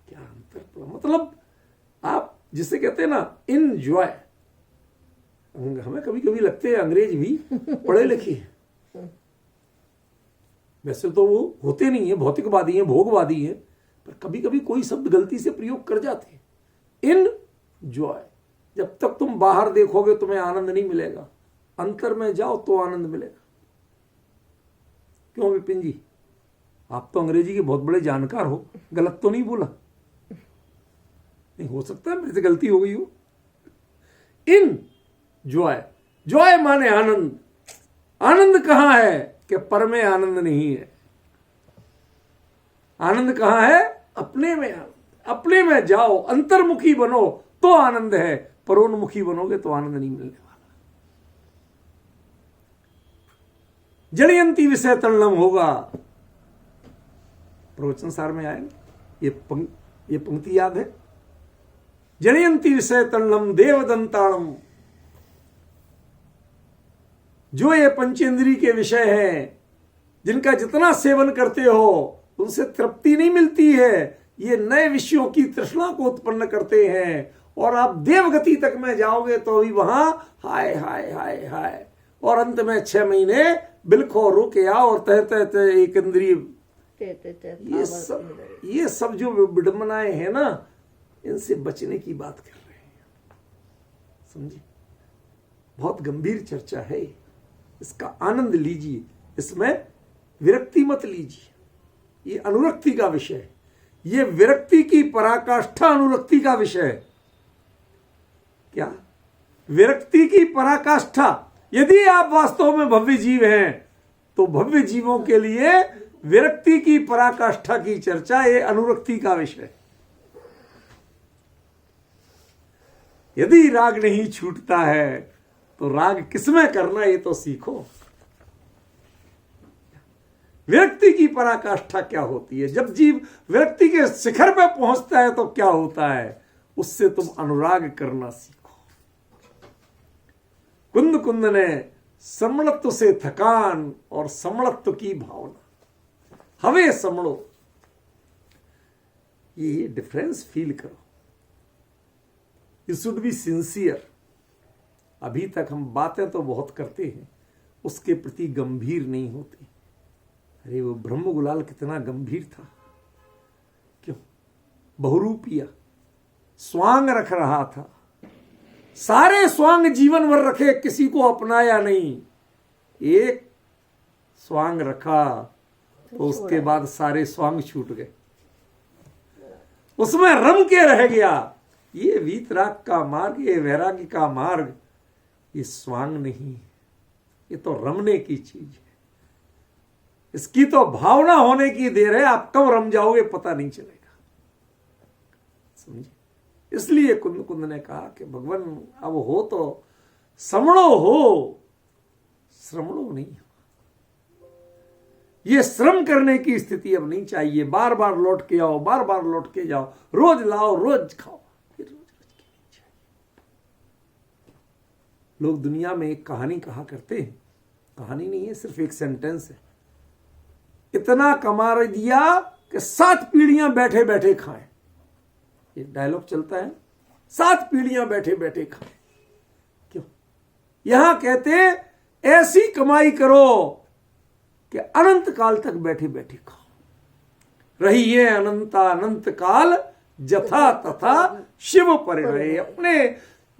क्या अंतर? मतलब आप जिसे कहते हैं ना इनजॉय। हमें कभी कभी लगते हैं अंग्रेज भी पढ़े लिखे हैं, वैसे तो वो होते नहीं है, भौतिकवादी हैं, भोगवादी हैं, पर कभी कभी कोई शब्द गलती से प्रयोग कर जाते हैं। इन जॉय, जब तक तुम बाहर देखोगे तुम्हें आनंद नहीं मिलेगा, अंतर में जाओ तो आनंद मिलेगा। क्यों विपिन जी, आप तो अंग्रेजी के बहुत बड़े जानकार हो, गलत तो नहीं बोला? नहीं, हो सकता है मेरे से गलती हो गई हो। इन जॉय, जॉय माने आनंद। आनंद कहां है कि पर में आनंद नहीं है। आनंद कहां है? अपने में आनंद। अपने में जाओ, अंतर्मुखी बनो तो आनंद है, परोन्मुखी बनोगे तो आनंद नहीं मिलने वाला। जड़यंती विषय तरणम होगा, प्रवचन सार में आए। ये पंक्ति याद है? जड़यंती विषय तरणम देवदंताणम, जो ये पंचेंद्री के विषय हैं, जिनका जितना सेवन करते हो उनसे तृप्ति नहीं मिलती है, ये नए विषयों की तृष्णा को उत्पन्न करते हैं। और आप देवगति तक में जाओगे तो भी वहां हाय हाय हाय हाय, और अंत में 6 महीने बिलखो रुके आओ और तह तह तह एक इंद्रिय। ये सब जो विडंबनाएं हैं ना, इनसे बचने की बात कर रहे हैं, समझे? बहुत गंभीर चर्चा है, इसका आनंद लीजिए, इसमें विरक्ति मत लीजिए। ये अनुरक्ति का विषय है, ये विरक्ति की पराकाष्ठा अनुरक्ति का विषय है। क्या? विरक्ति की पराकाष्ठा। यदि आप वास्तव में भव्य जीव हैं तो भव्य जीवों के लिए विरक्ति की पराकाष्ठा की चर्चा ये अनुरक्ति का विषय है। यदि राग नहीं छूटता है तो राग किसमें करना ये तो सीखो। विरक्ति की पराकाष्ठा क्या होती है? जब जीव विरक्ति के शिखर पर पहुंचता है तो क्या होता है? उससे तुम अनुराग करना सीखो। कुंद कुंद ने समणत्व से थकान और समणत्व की भावना, हवे समणो, ये डिफरेंस फील करो। You should be sincere. अभी तक हम बातें तो बहुत करते हैं, उसके प्रति गंभीर नहीं होते। अरे वो ब्रह्म गुलाल कितना गंभीर था, क्यों? बहुरूपिया स्वांग रख रहा था, सारे स्वांग जीवन भर रखे, किसी को अपनाया नहीं। एक स्वांग रखा तो उसके बाद सारे स्वांग छूट गए, उसमें रम के रह गया। ये वीतराग का मार्ग, ये वैराग्य का मार्ग, ये स्वांग नहीं, ये तो रमने की चीज है। इसकी तो भावना होने की देर है, आप कब रम जाओगे पता नहीं चलेगा, समझे? इसलिए कुंद कुंद ने कहा कि भगवान अब हो तो समणो हो, श्रमणो नहीं हो। ये श्रम करने की स्थिति अब नहीं चाहिए। बार बार लौट के आओ, बार बार लौट के जाओ, रोज लाओ रोज खाओ, फिर रोज रोज के नहीं चाहिए। लोग दुनिया में एक कहानी कहा करते हैं, कहानी नहीं है, सिर्फ एक सेंटेंस है। इतना कमा दिया कि 7 पीढ़ियां बैठे बैठे खाएं। ये डायलॉग चलता है, 7 पीढ़ियां बैठे बैठे खाएं। क्यों? यहां कहते ऐसी कमाई करो कि अनंत काल तक बैठे बैठे खाओ। रहिए अनंता अनंत काल जथा तथा शिव परिणय। अपने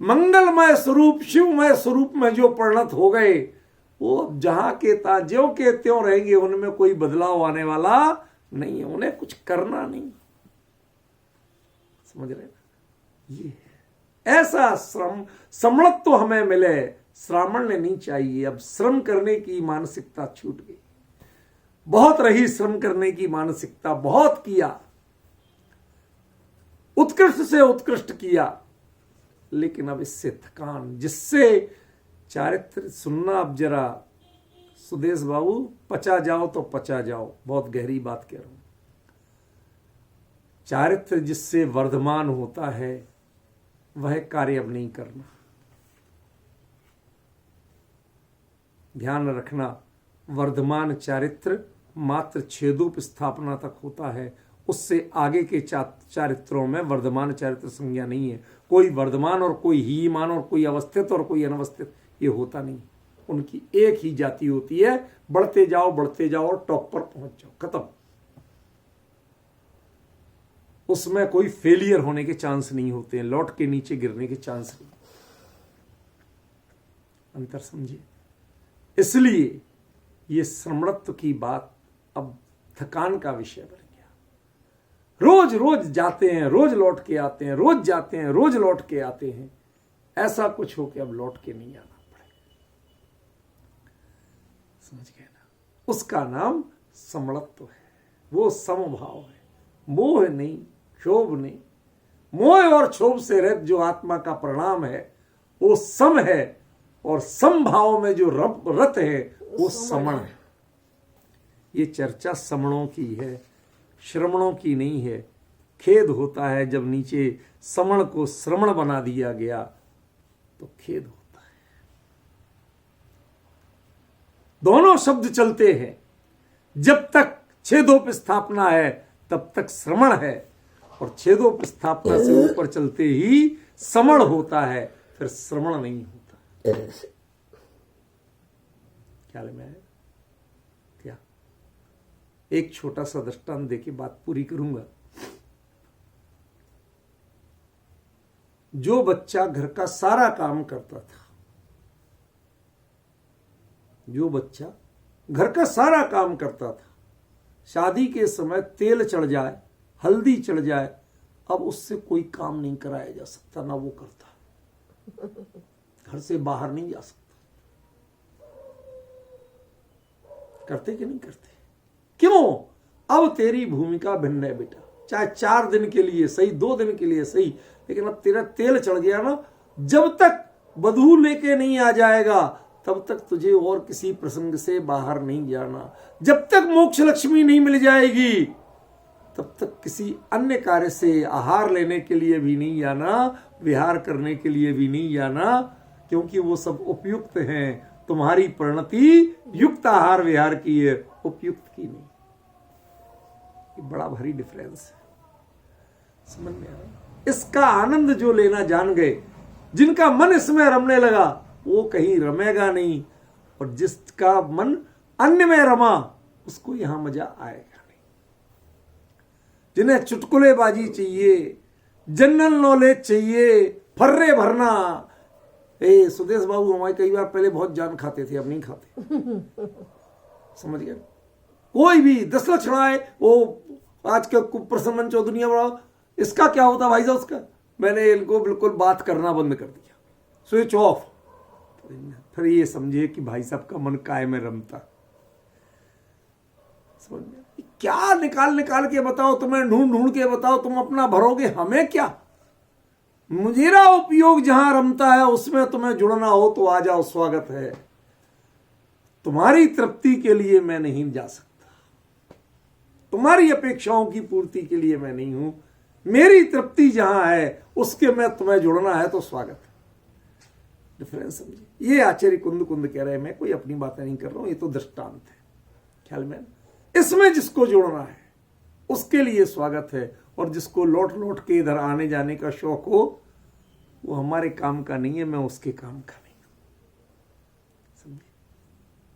मंगलमय स्वरूप, शिवमय स्वरूप में जो परिणत हो गए, वो जहां के ज्यों के त्यों रहेंगे, उनमें कोई बदलाव आने वाला नहीं है। उन्हें कुछ करना नहीं, समझ रहे? ये ऐसा श्रम, समणत्व तो हमें मिले, श्रावण ने नहीं चाहिए। अब श्रम करने की मानसिकता छूट गई, बहुत रही श्रम करने की मानसिकता, बहुत किया, उत्कृष्ट से उत्कृष्ट किया, लेकिन अब इससे थकान, जिससे चारित्र सुनना। अब जरा सुदेश बाबू, पचा जाओ तो पचा जाओ, बहुत गहरी बात कह रहा हूं। चारित्र जिससे वर्धमान होता है वह कार्य अब नहीं करना। ध्यान रखना, वर्धमान चारित्र मात्र छेदोप स्थापना तक होता है, उससे आगे के चारित्रों में वर्धमान चारित्र संज्ञा नहीं है। कोई वर्धमान और कोई हीमान और कोई अवस्थित और कोई अनवस्थित, ये होता नहीं। उनकी एक ही जाति होती है, बढ़ते जाओ और टॉप पर पहुंच जाओ, खत्म। उसमें कोई फेलियर होने के चांस नहीं होते हैं, लौट के नीचे गिरने के चांस नहीं। अंतर समझिए। इसलिए ये श्रमणत्व की बात अब थकान का विषय बन गया। रोज रोज जाते हैं, रोज लौट के आते हैं, रोज जाते हैं, रोज लौट के आते हैं। ऐसा कुछ हो कि अब लौट के नहीं आना पड़ेगा। समझ गए ना? उसका नाम समणत्व है, वो समभाव है, मोह नहीं, क्षोभ नहीं। मोह और क्षोभ से रहित जो आत्मा का परिणाम है वो सम है, और समभाव में जो रत है वो समण है। ये चर्चा समणों की है, श्रमणों की नहीं है। खेद होता है जब नीचे समण को श्रमण बना दिया गया, तो खेद होता है। दोनों शब्द चलते हैं। जब तक छेदोप स्थापना है तब तक श्रमण है, और छेदोप स्थापना से ऊपर चलते ही समण होता है, फिर श्रमण नहीं होता। ख्याल में आया क्या? एक छोटा सा दृष्टांत देके बात पूरी करूंगा। जो बच्चा घर का सारा काम करता था, जो बच्चा घर का सारा काम करता था, शादी के समय तेल चढ़ जाए, हल्दी चढ़ जाए, अब उससे कोई काम नहीं कराया जा सकता, ना वो करता, घर से बाहर नहीं जा सकता। करते कि नहीं करते? क्यों? अब तेरी भूमिका भिन्न है बेटा। चाहे 4 दिन के लिए सही, 2 दिन के लिए सही, लेकिन अब तेरा तेल चढ़ गया ना, जब तक वधू लेके नहीं आ जाएगा तब तक तुझे और किसी प्रसंग से बाहर नहीं जाना। जब तक मोक्ष लक्ष्मी नहीं मिल जाएगी तब तक किसी अन्य कार्य से आहार लेने के लिए भी नहीं जाना, विहार करने के लिए भी नहीं जाना, क्योंकि वो सब उपयुक्त हैं। तुम्हारी परिणति युक्त आहार विहार की है, उपयुक्त की नहीं। ये बड़ा भारी डिफरेंस है, समझ में आया? इसका आनंद जो लेना जान गए, जिनका मन इसमें रमने लगा, वो कहीं रमेगा नहीं, और जिसका मन अन्य में रमा उसको यहां मजा आएगा नहीं। जिन्हें चुटकुलेबाजी चाहिए, जनरल नॉलेज चाहिए, फर्रे भरना। सुदेश बाबू हमारे कई बार पहले बहुत जान खाते थे, अब नहीं खाते। समझ गए? कोई भी 10 लक्ष आए, वो आज का प्रसन्न चौधरी बड़ा, इसका क्या होता भाई साहब? उसका मैंने इनको बिल्कुल बात करना बंद कर दिया, स्विच ऑफ। फिर ये समझिए कि भाई साहब का मन काय में रमता। समझ में? क्या निकाल निकाल के बताओ, तुम्हें ढूंढ ढूंढ के बताओ, तुम अपना भरोगे, हमें क्या? मुझेरा उपयोग जहां रमता है उसमें तुम्हें जुड़ना हो तो आ जाओ, स्वागत है। तुम्हारी तृप्ति के लिए मैं नहीं जा सकता, तुम्हारी अपेक्षाओं की पूर्ति के लिए मैं नहीं हूं। मेरी तृप्ति जहां है उसके में तुम्हें जुड़ना है तो स्वागत है। डिफरेंस समझिए। ये आचार्य कुंद कह रहे हैं, मैं कोई अपनी बातें नहीं कर रहा हूं, ये तो दृष्टांत है। ख्याल में? इसमें जिसको जोड़ना है उसके लिए स्वागत है, और जिसको लौट लौट के इधर आने जाने का शौक हो, वो हमारे काम का नहीं है, मैं उसके काम का नहीं हूं। समझिए?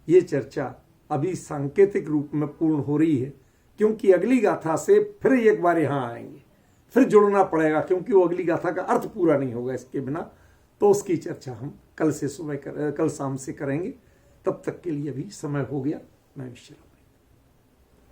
ये चर्चा अभी सांकेतिक रूप में पूर्ण हो रही है, क्योंकि अगली गाथा से फिर एक बार यहां आएंगे, फिर जुड़ना पड़ेगा, क्योंकि वो अगली गाथा का अर्थ पूरा नहीं होगा इसके बिना। तो उसकी चर्चा हम कल शाम से करेंगे। तब तक के लिए अभी समय हो गया, मैं विश्राम।